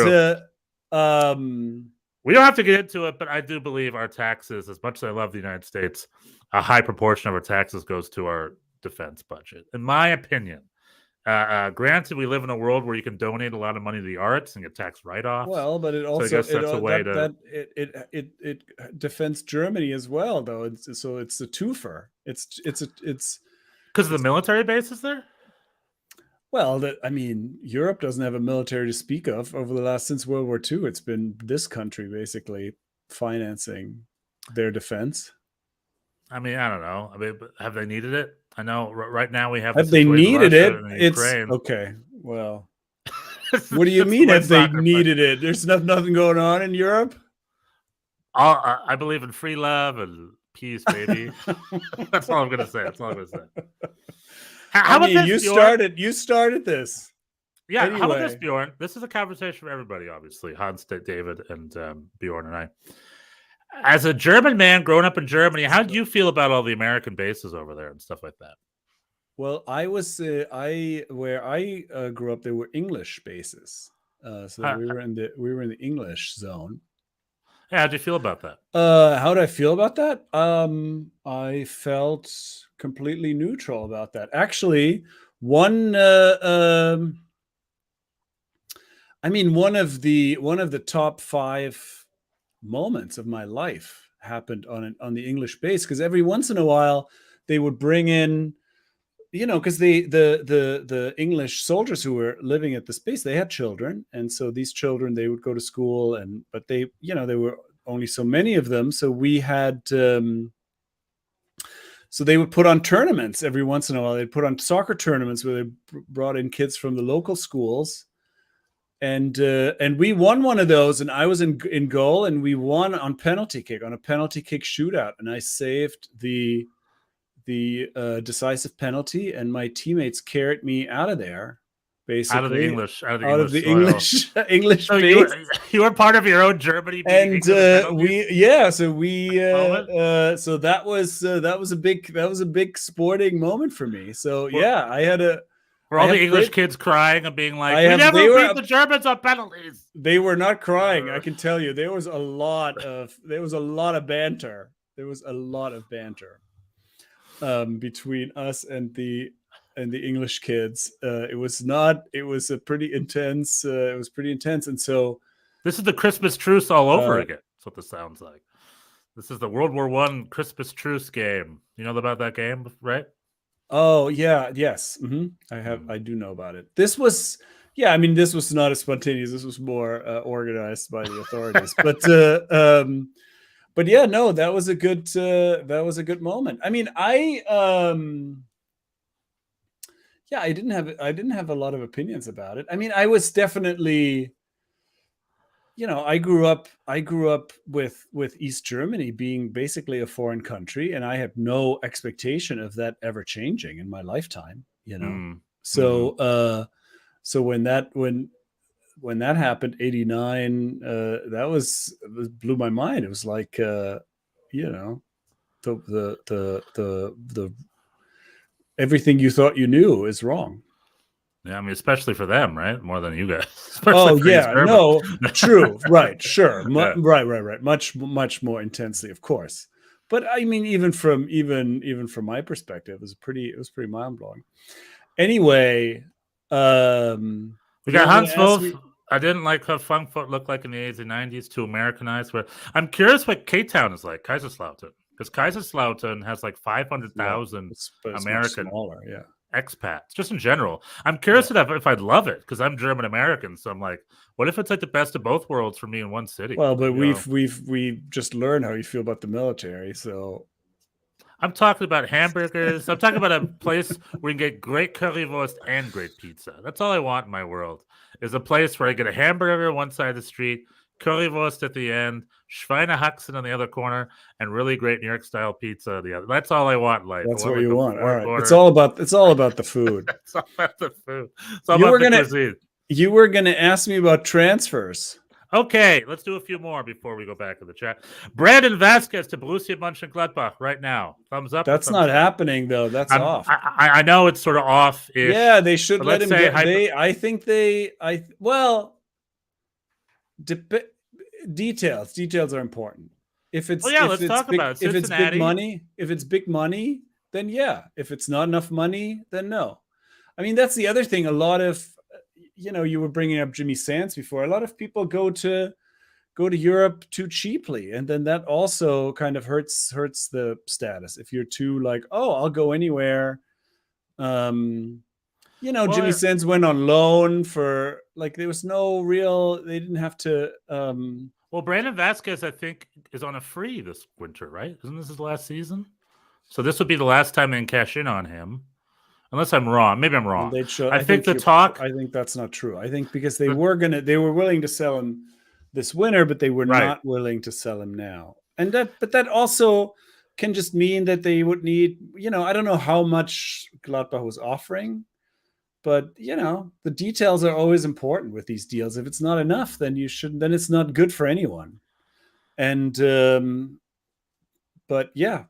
we don't have to get into it, but I do believe our taxes, as much as I love the United States, a high proportion of our taxes goes to our defense budget. In my opinion, granted, we live in a world where you can donate a lot of money to the arts and get tax write-offs. Well, but it also it defends Germany as well, though. It's a twofer. It's because of the military bases there. Well, Europe doesn't have a military to speak of since World War II. It's been this country basically financing their defense. I mean, I don't know. I mean, have they needed it? I know right now we have. Have they needed it? It's okay. Well, what do you mean? Have they needed it? There's nothing going on in Europe. I believe in free love and peace, baby. That's all I'm gonna say. How about this, you started this. Yeah. Anyway. How about this, Bjorn? This is a conversation for everybody, obviously. Hans, David, and Bjorn and I. As a German man growing up in Germany, how do you feel about all the American bases over there and stuff like that? Well, I was where I grew up. There were English bases, so we were in the English zone. Yeah, how do you feel about that? How do I feel about that? I felt completely neutral about that. Actually, one of the top 5 moments of my life happened on the English base, because every once in a while they would bring in, because the English soldiers who were living at the base, they had children, and so these children, they would go to school, but they there were only so many of them, so we had so they would put on tournaments every once in a while. They'd put on soccer tournaments where they brought in kids from the local schools, and we won one of those. And I was in goal, and we won on a penalty kick shootout, and I saved the decisive penalty, and my teammates carried me out of there. Basically, out of the English so you were part of your own Germany, and so that was a big sporting moment for me. So I had were all the English kids crying and being like, "We never beat the Germans on penalties." They were not crying. I can tell you, there was a lot of banter. Between us and the English kids. It was pretty intense. And so this is the Christmas truce all over again. That's what this sounds like. This is the World War I Christmas truce game. You know about that game, right? Oh yeah, yes. Mm-hmm. I do know about it. This was not as spontaneous. This was more organized by the authorities. But yeah, no, that was a good moment. I mean, I didn't have a lot of opinions about it. I mean, I was definitely, I grew up with East Germany being basically a foreign country, and I had no expectation of that ever changing in my lifetime, So so when that happened, 89, that blew my mind. It was like the everything you thought you knew is wrong. Yeah, I mean, especially for them, right? More than you guys. Oh yeah, no, true, right, sure, right. Much more intensely, of course. But I mean, even from my perspective, it was pretty mind blowing. Anyway, we got Hans Wolf. I didn't like how Frankfurt looked like in the 80s and 90s, too Americanized. Where I'm curious what K-Town is like, Kaiserslautern. Because Kaiserslautern has like 500,000 American expats, just in general. I'm curious if I'd love it, because I'm German American. So I'm like, what if it's like the best of both worlds for me in one city? Well, but we've just learned how you feel about the military. So I'm talking about hamburgers. I'm talking about a place where you can get great currywurst and great pizza. That's all I want in my world, is a place where I get a hamburger on one side of the street, currywurst at the end, Schweinehaxen on the other corner, and really great New York style pizza at the other. That's all I want in life. That's what you want. All right. It's all about the food. It's all about the food. It's all about the cuisine. You were gonna ask me about transfers. Okay, let's do a few more before we go back to the chat. Brandon Vasquez to Borussia Mönchengladbach right now. Thumbs up. That's not happening though. That's off. I know it's sort of off. Yeah, they should let him get. Details are important. If it's big money, then yeah. If it's not enough money, then no. I mean, that's the other thing. A lot of, you were bringing up Jimmy Sands before. A lot of people go to Europe too cheaply, and then that also kind of hurts the status. If you're too like, oh, I'll go anywhere. Jimmy Sands went on loan for there was no real. They didn't have to. Well, Brandon Vasquez, I think, is on a free this winter, right? Isn't this his last season? So this would be the last time they can cash in on him. Unless I'm wrong. Maybe I'm wrong. I think that's not true. I think because they were willing to sell him this winter, but they were not willing to sell him now. But that also can just mean that they would need, I don't know how much Gladbach was offering, but the details are always important with these deals. If it's not enough, then then it's not good for anyone. And but yeah.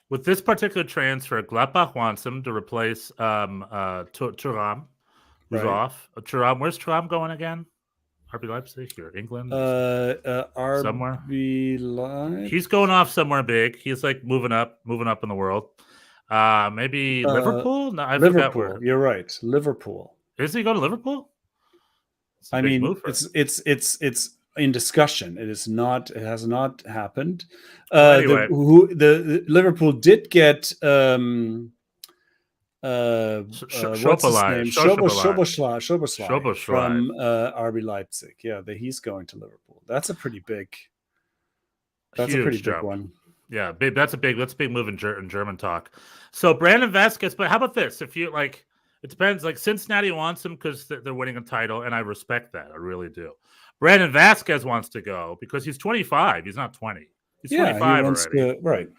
With this particular transfer, Gladbach wants him to replace Thuram, who's off. Thuram, where's Thuram going again? RB Leipzig or England? Somewhere. RB Leipzig. He's going off somewhere big. He's like moving up in the world. Maybe Liverpool? No, Liverpool. You're right. Liverpool. Is he going to Liverpool? I mean, it's in discussion. It has not happened. Anyway. The Liverpool did get Schoboschlei from RB Leipzig. Yeah, he's going to Liverpool. That's a pretty big. That's a pretty big one. Yeah, that's a big move in German talk. So Brandon Vasquez, but how about this? If you like, it depends. Like Cincinnati wants him because they're winning a title, and I respect that. I really do. Brandon Vasquez wants to go because he's 25. He's not 20. He's 25 he wants already. to, right.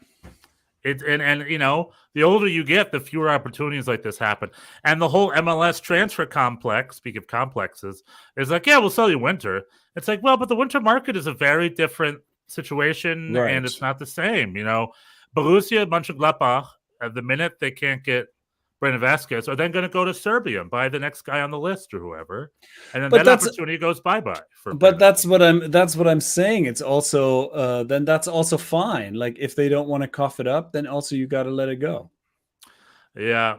And you know, the older you get, the fewer opportunities like this happen. And the whole MLS transfer complex, speak of complexes, is like, yeah, we'll sell you Winter. It's like, well, but the winter market is a very different situation, Right. and it's not the same. You know, Borussia Mönchengladbach, at the minute they can't get Brandon Vasquez, are then going to go to Serbia and buy the next guy on the list or whoever, and then But that opportunity goes bye-bye. But that's what I'm saying. It's also then that's also fine. Like if they don't want to cough it up, then also you got to let it go. Yeah.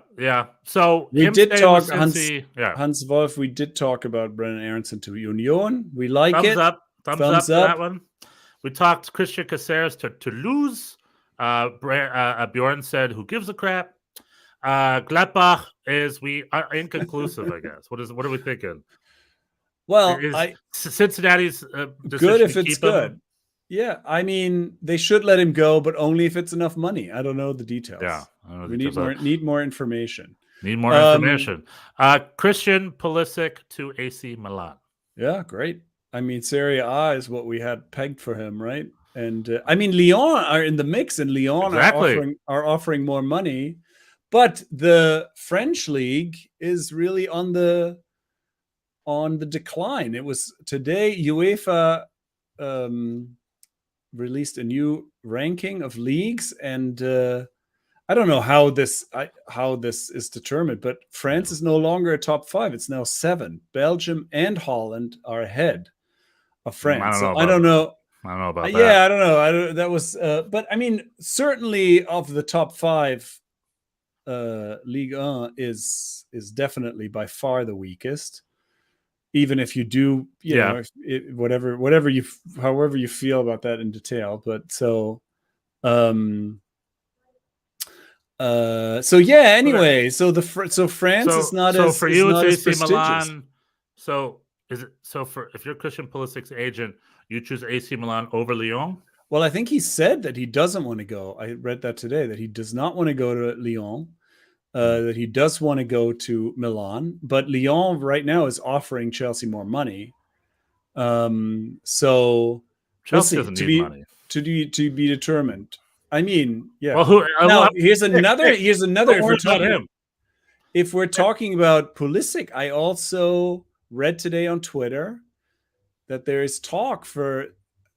So we did talk, Hans Wolf. We did talk about Brennan Aronson to Union. We like thumbs it. Up. Thumbs up to that one. We talked Christian Caceres to Toulouse. Bjorn said, "Who gives a crap?" Gladbach is we are inconclusive, I guess. What are we thinking? Well, Cincinnati's good if it's good. Yeah, I mean, they should let him go, but only if it's enough money. I don't know the details. Yeah, we need more information. Need more information. Christian Pulisic to AC Milan. Yeah, great. I mean, Serie A is what we had pegged for him, right? And I mean, Lyon are in the mix, and Lyon are offering more money, but the French league is really on the decline. It was today UEFA released a new ranking of leagues, and I don't know how this is determined, but France is no longer a top 5. It's now 7. Belgium and Holland are ahead of France. I don't know about that. Yeah, I don't know. That was, but I mean, certainly of the top 5, Ligue 1 is definitely by far the weakest. Even if you do, you know, however you feel about that in detail, but so yeah. Anyway, so France is not as for you, it's AC Milan. So is it if you're Christian Pulisic's agent, you choose AC Milan over Lyon? Well, I think he said that he doesn't want to go. I read that today, that he does not want to go to Lyon. That he does want to go to Milan, but Lyon right now is offering Chelsea more money. So Chelsea doesn't need money to be determined. I mean, yeah. Well, here's another. If we're talking about Pulisic, I also read today on Twitter that there is talk for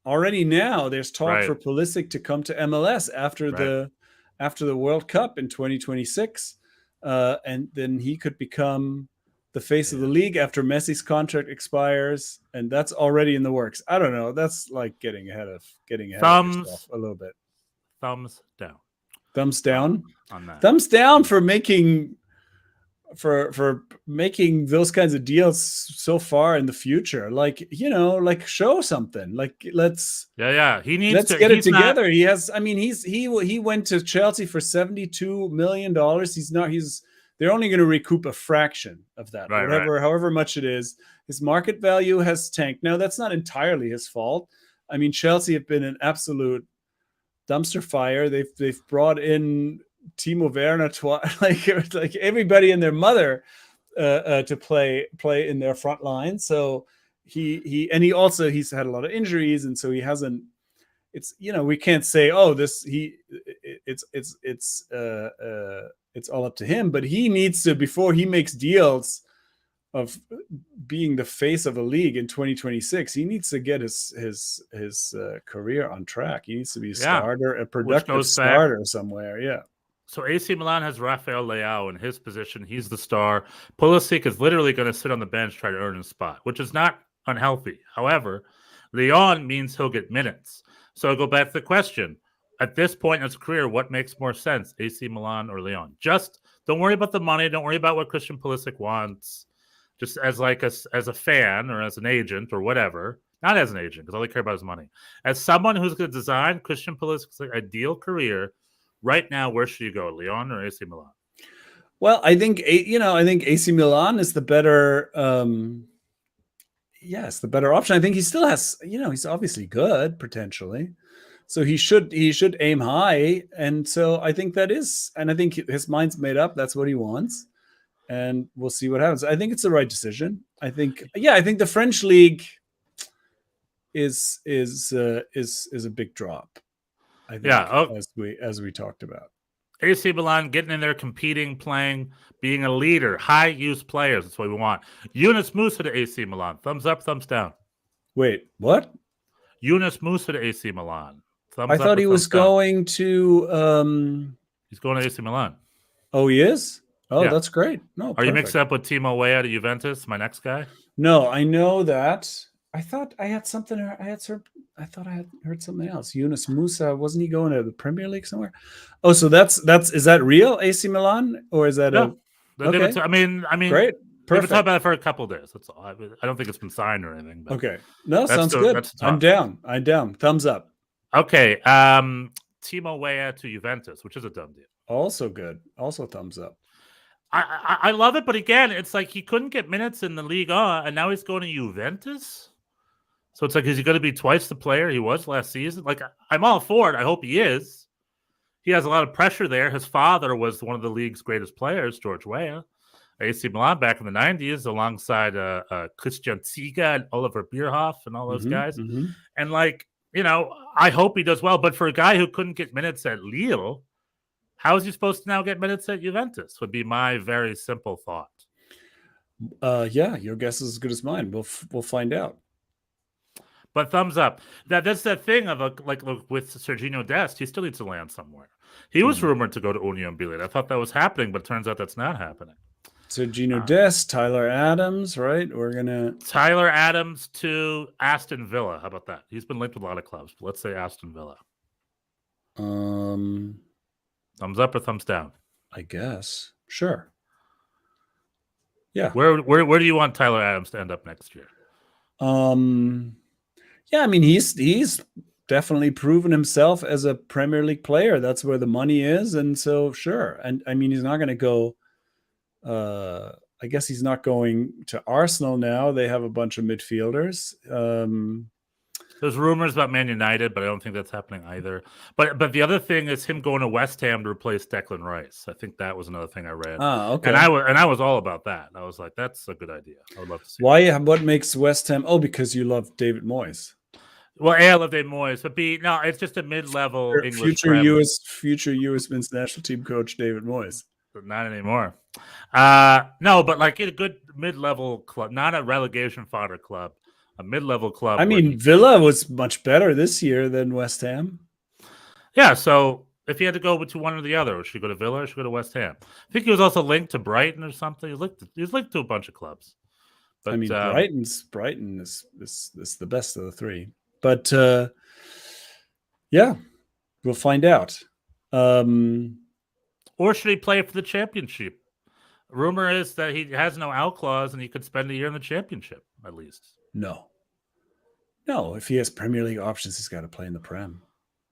There's talk for Pulisic to come to MLS after the World Cup in 2026. And then he could become the face of the league after Messi's contract expires, and that's already in the works. I don't know. That's like getting ahead of yourself a little bit. Thumbs down. Thumbs down on that. Thumbs down for making those kinds of deals so far in the future. Like, you know, like show something. Like let's let's get it together. He went to Chelsea for $72 million. They're only going to recoup a fraction of that, however much it is. His market value has tanked. Now that's not entirely his fault. I mean, Chelsea have been an absolute dumpster fire. They've brought in Timo Werner, like everybody and their mother to play in their front line. So he's had a lot of injuries, and so he hasn't. It's, you know, we can't say it's all up to him, but he needs to, before he makes deals of being the face of a league in 2026, he needs to get his career on track. He needs to be a starter, a productive starter somewhere. Yeah. So AC Milan has Rafael Leao in his position. He's the star. Pulisic is literally going to sit on the bench, try to earn a spot, which is not unhealthy. However, Lyon means he'll get minutes. So I go back to the question. At this point in his career, what makes more sense, AC Milan or Lyon? Just don't worry about the money. Don't worry about what Christian Pulisic wants. Just as a fan or as an agent or whatever. Not as an agent, because all they care about is money. As someone who's going to design Christian Pulisic's ideal career, right now, where should you go, Lyon or AC Milan? Well, I think AC Milan is the better. Yes, the better option. I think he still has. You know, he's obviously good potentially, So he should aim high, and so I think I think his mind's made up. That's what he wants, and we'll see what happens. I think it's the right decision. I think the French league is a big drop. I think, as we talked about. AC Milan getting in there, competing, playing, being a leader, high use players. That's what we want. Yunus Musa to AC Milan. Thumbs up, thumbs down. Wait, what? Yunus Musa to AC Milan. Thumbs I up thought or he was thumbs down? going to. He's going to AC Milan. Oh, he is? Oh, Yeah. that's great. No, Are perfect. you mixed up with Timo Weah to Juventus, my next guy? No, I know that. I thought I had something. I thought I had heard something else. Yunus Musa, wasn't he going to the Premier League somewhere? Oh, so that's is that real AC Milan, or is that No. Okay. I mean, Great, we've been perfect. talking about it for a couple of days. That's all. I don't think it's been signed or anything. But Okay, no, sounds the- good. that's the I'm talk. down. Thumbs up. Okay, Timo Weah to Juventus, which is a done deal. Also good. Also thumbs up. I love it, but again, it's like he couldn't get minutes in the Liga, and now he's going to Juventus. So it's like, is he going to be twice the player he was last season? Like, I'm all for it. I hope he is. He has a lot of pressure there. His father was one of the league's greatest players, George Weah, AC Milan back in the 90s, alongside Christian Ziga and Oliver Bierhoff and all those guys. Mm-hmm. And like, I hope he does well. But for a guy who couldn't get minutes at Lille, how is he supposed to now get minutes at Juventus? Would be my very simple thought. Yeah, your guess is as good as mine. We'll find out. But thumbs up. That's that thing of with Serginho Dest, he still needs to land somewhere. He was rumored to go to Union Berlin. I thought that was happening, but it turns out that's not happening. Serginho Dest, Tyler Adams, right? Tyler Adams to Aston Villa. How about that? He's been linked with a lot of clubs, but let's say Aston Villa. Thumbs up or thumbs down? I guess. Sure. Yeah. Where do you want Tyler Adams to end up next year? Yeah, I mean he's definitely proven himself as a Premier League player. That's where the money is, and so sure. And I mean he's not going to go. I guess he's not going to Arsenal now. They have a bunch of midfielders. There's rumors about Man United, but I don't think that's happening either. But the other thing is him going to West Ham to replace Declan Rice. I think that was another thing I read. Okay. And I was all about that. I was like, that's a good idea. I would love to see. Why? That. What makes West Ham? Oh, because you love David Moyes. Well, A, I love David Moyes, but B, no, it's just a mid-level English future U.S. men's national team coach David Moyes. But not anymore. No, but like a good mid-level club, not a relegation fodder club. A mid-level club. I mean, Villa was much better this year than West Ham. Yeah, so if he had to go to one or the other, should he go to Villa or should he go to West Ham? I think he was also linked to Brighton or something. He was linked to a bunch of clubs. But, I mean, Brighton is the best of the three. But yeah, we'll find out. Or should he play for the championship? Rumor is that he has no out clause and he could spend a year in the championship at least. No. If he has Premier League options, he's got to play in the Prem.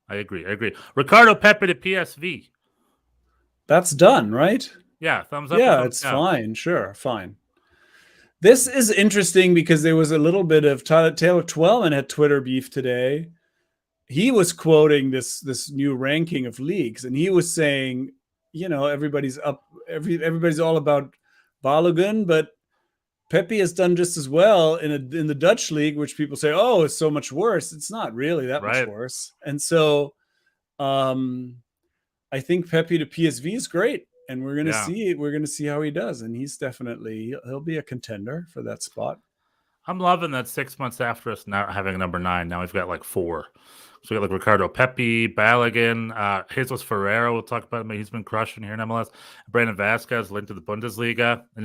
I agree. Ricardo Pepe to PSV. That's done, right? Yeah, thumbs up. Yeah, it's fine. Sure, fine. This is interesting because there was a little bit of Taylor Twellman had Twitter beef today. He was quoting this new ranking of leagues, and he was saying, everybody's up, everybody's all about Balogun, but Pepe has done just as well in the Dutch league, which people say, oh, it's so much worse. It's not really that much worse. And so I think Pepe to PSV is great. And we're gonna see how he does. And he'll be a contender for that spot. I'm loving that 6 months after us now having a number 9. Now we've got like 4. So we got like Ricardo Pepe, Balogun, Jesus Ferreira. We'll talk about him. He's been crushing here in MLS. Brandon Vasquez linked to the Bundesliga. I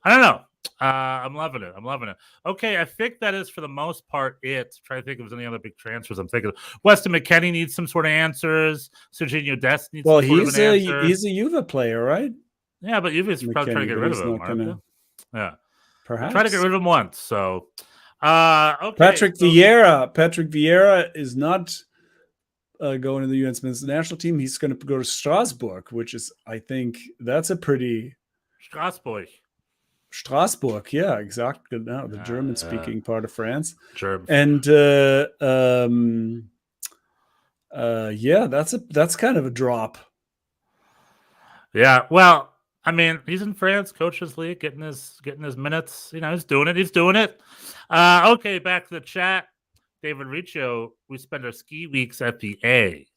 don't know. I'm loving it. Okay, I think that is for the most part it. Try to think if there's any other big transfers. I'm thinking Weston McKennie needs some sort of answers. Serginho Dest needs some sort of an answer. He's a Juve player, right? Yeah, but Juve's probably trying to get rid of him. Yeah. Perhaps. Try to get rid of him once. So okay. Patrick Vieira is not going to the U.S. men's national team. He's going to go to Strasbourg, which is, I think, that's a pretty Strasbourg, yeah, exactly. Now the German-speaking part of France. German. And Yeah, that's kind of a drop. Yeah, well, I mean, he's in France, Coaches League, getting his minutes. You know, he's doing it. He's doing it. Okay, back to the chat. David Riccio, we spend our ski weeks at the A.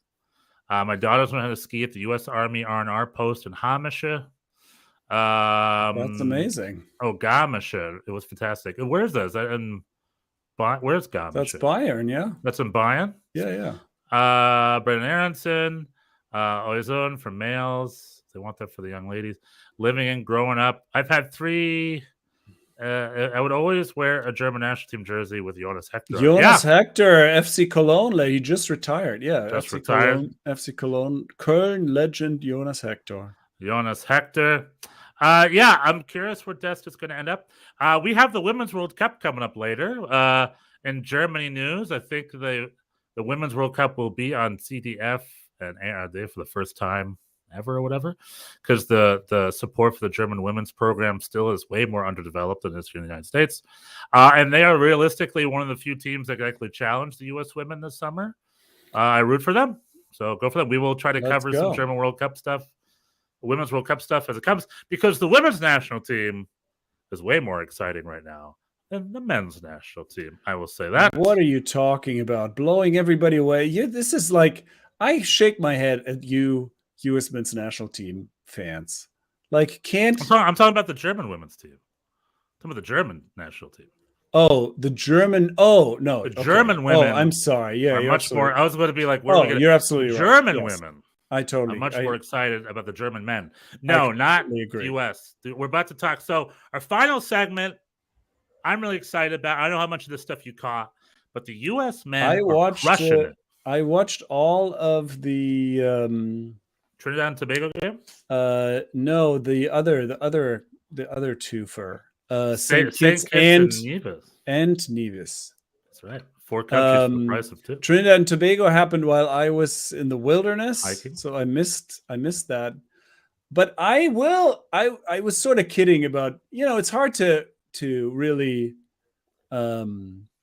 My daughters learned how to ski at the U.S. Army R&R post in Hamische. That's amazing. Oh, Garmische. It was fantastic. Where's that? Is that in where's Garmische? That's Bayern, yeah. That's in Bayern? Yeah. Brendan Aronson, Oizon for males. They want that for the young ladies. Living and growing up. I've had 3. I would always wear a German national team jersey with Jonas Hector. Jonas Hector, FC Cologne. He just retired. Yeah, just FC retired. Cologne, FC Cologne, Köln legend Jonas Hector. Jonas Hector. Yeah, I'm curious where Dest is going to end up. We have the Women's World Cup coming up later. In Germany news, I think the Women's World Cup will be on CDF and ARD for the first time ever or whatever, because the support for the German women's program still is way more underdeveloped than it is here in the United States. And they are realistically one of the few teams that can actually challenge the U.S. women this summer. I root for them. So go for them. We will try to cover some German World Cup stuff, Women's World Cup stuff as it comes, because the women's national team is way more exciting right now than the men's national team. I will say that. What are you talking about? Blowing everybody away? This is like, I shake my head at you, U.S. men's national team fans. Like, can't... I'm talking about the German women's team. I'm talking about the German national team. Oh, the German... Oh, no. The German women... Oh, I'm sorry. Yeah, you're much more... I was going to be like... You're absolutely right. German women. I totally... I'm much more excited about the German men. No, not agree. U.S. We're about to talk. So our final segment, I'm really excited about. I don't know how much of this stuff you caught, but the U.S. men are crushing it. I watched all of the... Trinidad and Tobago game? No, the other two for St. Kitts and Nevis. That's right. 4 countries for the price of 2. Trinidad and Tobago happened while I was in the wilderness, hiking. So I missed that. But I was sort of kidding about, it's hard to really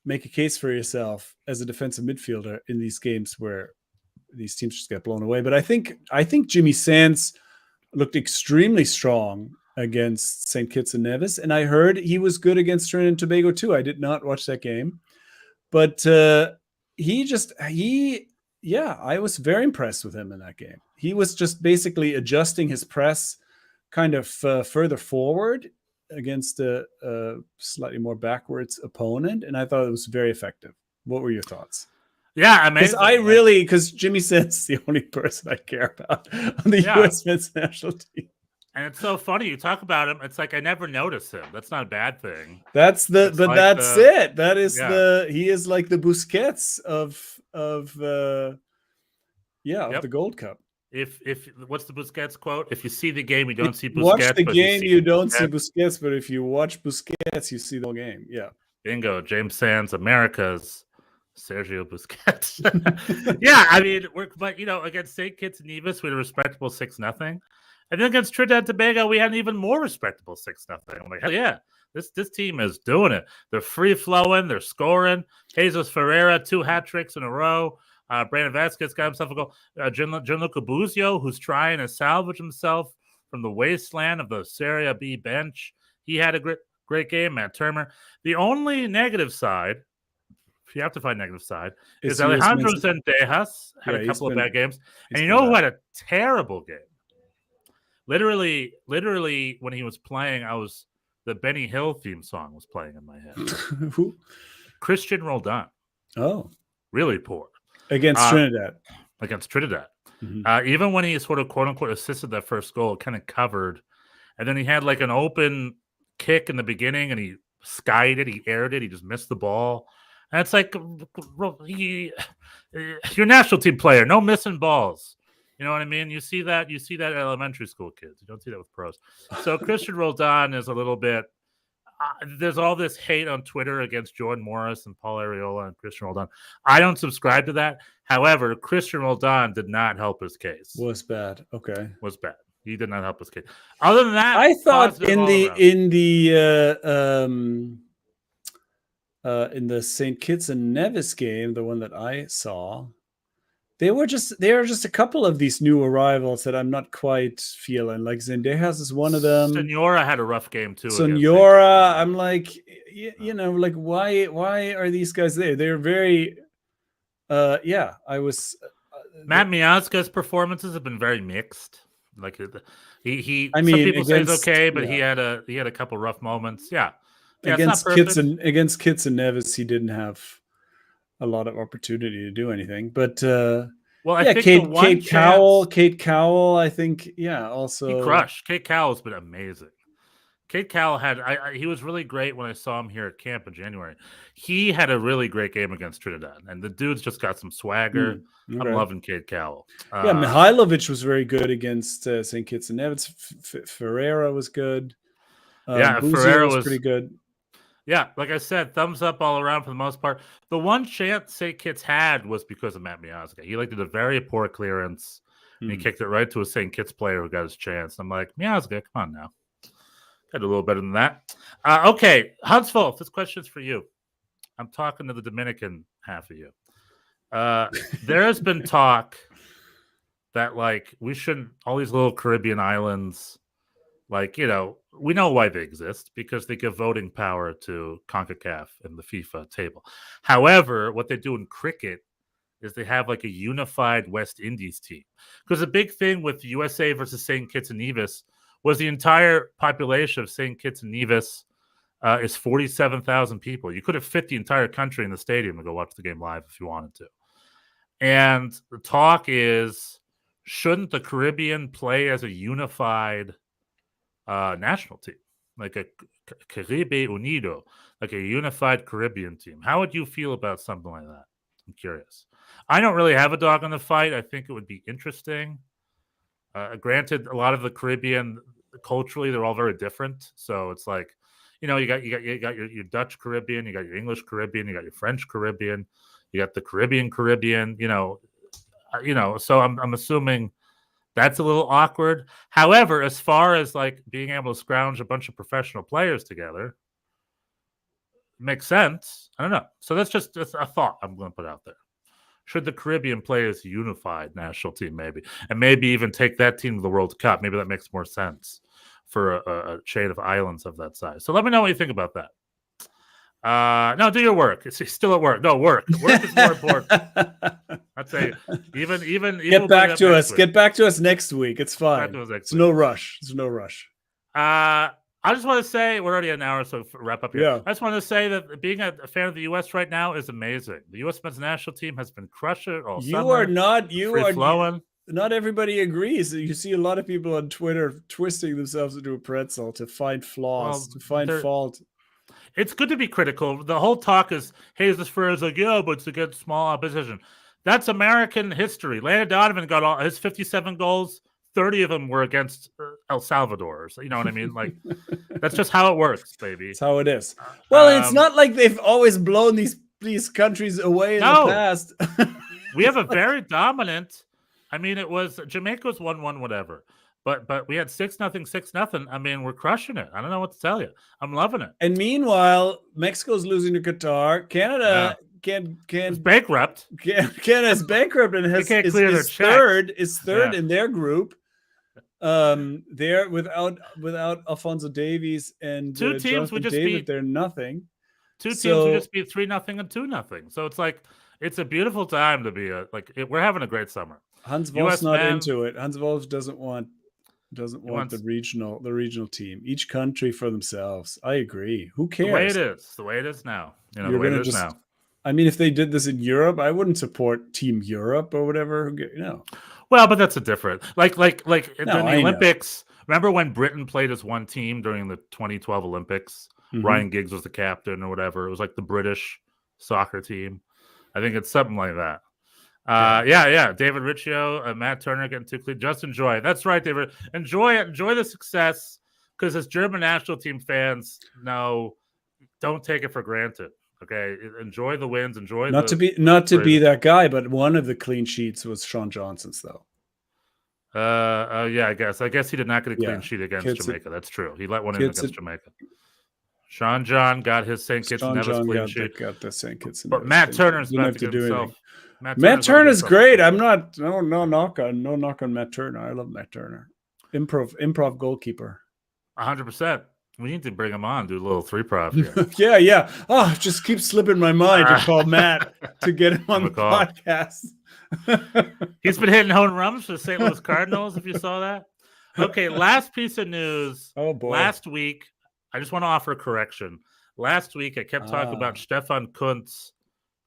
make a case for yourself as a defensive midfielder in these games where these teams just get blown away. But I think Jimmy Sands looked extremely strong against St. Kitts and Nevis, and I heard he was good against Trinidad and Tobago too. I did not watch that game, but I was very impressed with him in that game. He was just basically adjusting his press kind of further forward against a slightly more backwards opponent, and I thought it was very effective. What were your thoughts? Yeah, amazing. Because Jimmy Sands is the only person I care about on the U.S. men's national team. And it's so funny. You talk about him. It's like I never noticed him. That's not a bad thing. That's it. That is he is like the Busquets of the Gold Cup. If what's the Busquets quote? If you see the game, you don't see Busquets. Watch the game, you don't see Busquets. But if you watch Busquets, you see the whole game. Yeah. Bingo. James Sands, America's Sergio Busquets. Yeah, I mean, against St. Kitts and Nevis, we had a respectable 6-0. And then against Trinidad and Tobago, we had an even more respectable 6-0. I'm like, hell yeah, this team is doing it. They're free-flowing. They're scoring. Jesus Ferreira, 2 hat tricks in a row. Brandon Vasquez got himself a goal. Gianluca Buzio, who's trying to salvage himself from the wasteland of the Serie B bench. He had a great game. Matt Turner. The only negative side, if you have to find negative side, is Alejandro Zendejas had a couple of bad games. And you know who had a terrible game? Literally, when he was playing, the Benny Hill theme song was playing in my head. Who? Christian Roldan. Oh. Really poor. Against Trinidad. Mm-hmm. Even when he sort of, quote-unquote, assisted that first goal, it kind of covered. And then he had like an open kick in the beginning, and he skied it, he aired it, he just missed the ball. And it's like, you're a national team player, no missing balls. You know what I mean? You see that at elementary school kids. You don't see that with pros. So Christian Roldan is a little bit. There's all this hate on Twitter against Jordan Morris and Paul Arriola and Christian Roldan. I don't subscribe to that. However, Christian Roldan did not help his case. Was bad. Okay. Was bad. He did not help his case. Other than that, I thought in the St. Kitts and Nevis game, the one that I saw, there are just a couple of these new arrivals that I'm not quite feeling. Like Zendejas is one of them. Senora had a rough game too. Senora, I'm like, like why are these guys there? They're very, I was. Matt Miazga's performances have been very mixed. Like he I some mean, people say he's against- okay, but yeah. he had a couple rough moments. Yeah, it's against not Kits perfect. against Kits and Nevis, he didn't have a lot of opportunity to do anything. But Well, I think the one Kate Cowell, I think, also he crushed. Kate Cowell's been amazing. Kate Cowell had he was really great when I saw him here at camp in January. He had a really great game against Trinidad, and the dude's just got some swagger. Okay. I'm loving Kate Cowell. Mihailovic was very good against St. Kitts and Nevis. Ferreira was good. Ferreira was pretty good. Yeah, like I said, thumbs up all around for the most part. The one chance St. Kitts had was because of Matt Miazga. He did a very poor clearance, and he kicked it right to a St. Kitts player who got his chance. I'm like, Miazga, come on now. Got a little better than that. Okay, Huntsville, this question's for you. I'm talking to the Dominican half of you. There has been talk that, we shouldn't, all these little Caribbean islands, we know why they exist, because they give voting power to CONCACAF and the FIFA table. However, what they do in cricket is they have a unified West Indies team. Because the big thing with USA versus St. Kitts and Nevis was the entire population of St. Kitts and Nevis is 47,000 people. You could have fit the entire country in the stadium and go watch the game live if you wanted to. And the talk is, shouldn't the Caribbean play as a unified national team, like a Caribe Unido, like a unified Caribbean team? How would you feel about something like that? I'm curious. I don't really have a dog in the fight. I think it would be interesting. Granted, a lot of the Caribbean culturally, they're all very different. So it's you got your Dutch Caribbean, you got your English Caribbean, you got your French Caribbean, you got the Caribbean. So I'm assuming that's a little awkward. However, as far as being able to scrounge a bunch of professional players together, makes sense. I don't know. So that's a thought I'm going to put out there. Should the Caribbean play as a unified national team, maybe? And maybe even take that team to the World Cup. Maybe that makes more sense for a chain of islands of that size. So let me know what you think about that. No, do your work. It's still at work. No, work. Work is more important. I'd say even get back to us. Get back to us next week. It's fine. It's no rush. There's no rush. I just want to say we're already an hour, so wrap up here. Yeah. I just want to say that being a fan of the U.S. right now is amazing. The U.S. men's national team has been crushing it all summer. Not everybody agrees. You see a lot of people on Twitter twisting themselves into a pretzel to find flaws, to find fault. It's good to be critical. The whole talk is, hey, this Ferreira's but it's against small opposition. That's American history. Landon Donovan got all his 57 goals. 30 of them were against El Salvador. So, you know what I mean? That's just how it works, baby. That's how it is. Well, it's not like they've always blown these countries away in the past. We have a very dominant. I mean, it was Jamaica's 1-1, whatever. But we had 6-0, 6-0. I mean, we're crushing it. I don't know what to tell you. I'm loving it. And meanwhile, Mexico's losing to Qatar. Canada is bankrupt. Canada's bankrupt and is third in their group. They're without Alphonso Davies and two teams we just beat. They're nothing. Two teams we just beat 3-0 and 2-0. So it's a beautiful time to be we're having a great summer. Hans Wolf's not into it. Hans Wolf doesn't want the regional team. Each country for themselves. I agree. Who cares? The way it is now. The way it is now. I mean, if they did this in Europe, I wouldn't support Team Europe or whatever. Well, but that's a different during the Olympics. Remember when Britain played as one team during the 2012 Olympics? Mm-hmm. Ryan Giggs was the captain or whatever. It was the British soccer team. I think it's something like that. Yeah. David Riccio, Matt Turner getting too clean. Just enjoy it. That's right, David. Enjoy it. Enjoy the success, because as German national team fans know, don't take it for granted. Okay, enjoy the wins. Enjoy not to be that guy, but one of the clean sheets was Sean Johnson's though. Yeah, I guess he did not get a clean sheet against Jamaica. That's true. He let one in against Jamaica. Sean John got his St. Kitts and Sean Nevis John clean got sheet. the St. Kitts and But Nevis Matt thing. Turner's Didn't about have to to get do himself. anything. Matt Turner's Turner's great. I'm not no knock on Matt Turner. I love Matt Turner. Improv goalkeeper. 100%. We need to bring him on, do a little 3-prov here. Yeah. Oh, it just keeps slipping my mind to call Matt to get him on the podcast. He's been hitting home runs for the St. Louis Cardinals, if you saw that. Okay, last piece of news. Oh, boy. Last week, I just want to offer a correction. Last week, I kept talking about Stefan Kuntz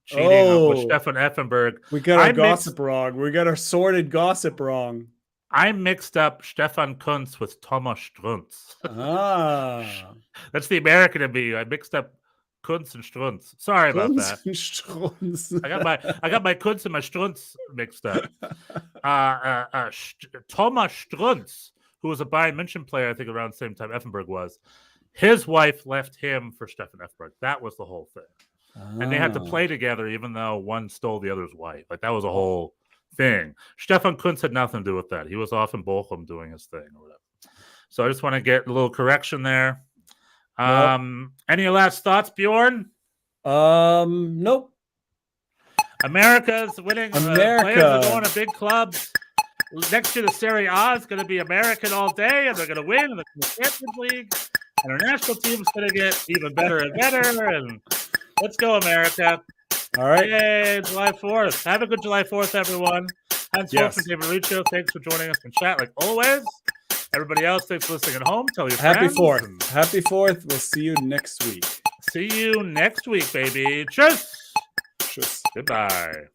cheating with Stefan Effenberg. We got our gossip wrong. We got our sordid gossip wrong. I mixed up Stefan Kuntz with Thomas Strunz. That's the American in me. I mixed up Kuntz and Strunz. Sorry about that. I got my Kuntz and my Strunz mixed up. Thomas Strunz, who was a Bayern München player, I think around the same time Effenberg was, his wife left him for Stefan Effenberg. That was the whole thing. And they had to play together even though one stole the other's wife. Like, that was a whole thing. Stefan Kuntz had nothing to do with that. He was off in Bochum doing his thing or whatever. So I just want to get a little correction there. Any last thoughts, Bjorn? Nope. America's winning. Players are going to big clubs. Next year, the Serie A is going to be American all day, and they're going to win in the Champions League. And our national team is going to get even better and better. And let's go, America. All right. Yay, July 4th. Have a good July 4th, everyone. Hans Wolf and David Riccio, thanks for joining us in chat, like always. Everybody else, thanks for listening at home. Tell your friends. Happy 4th. Happy 4th. We'll see you next week. See you next week, baby. Cheers. Cheers. Goodbye.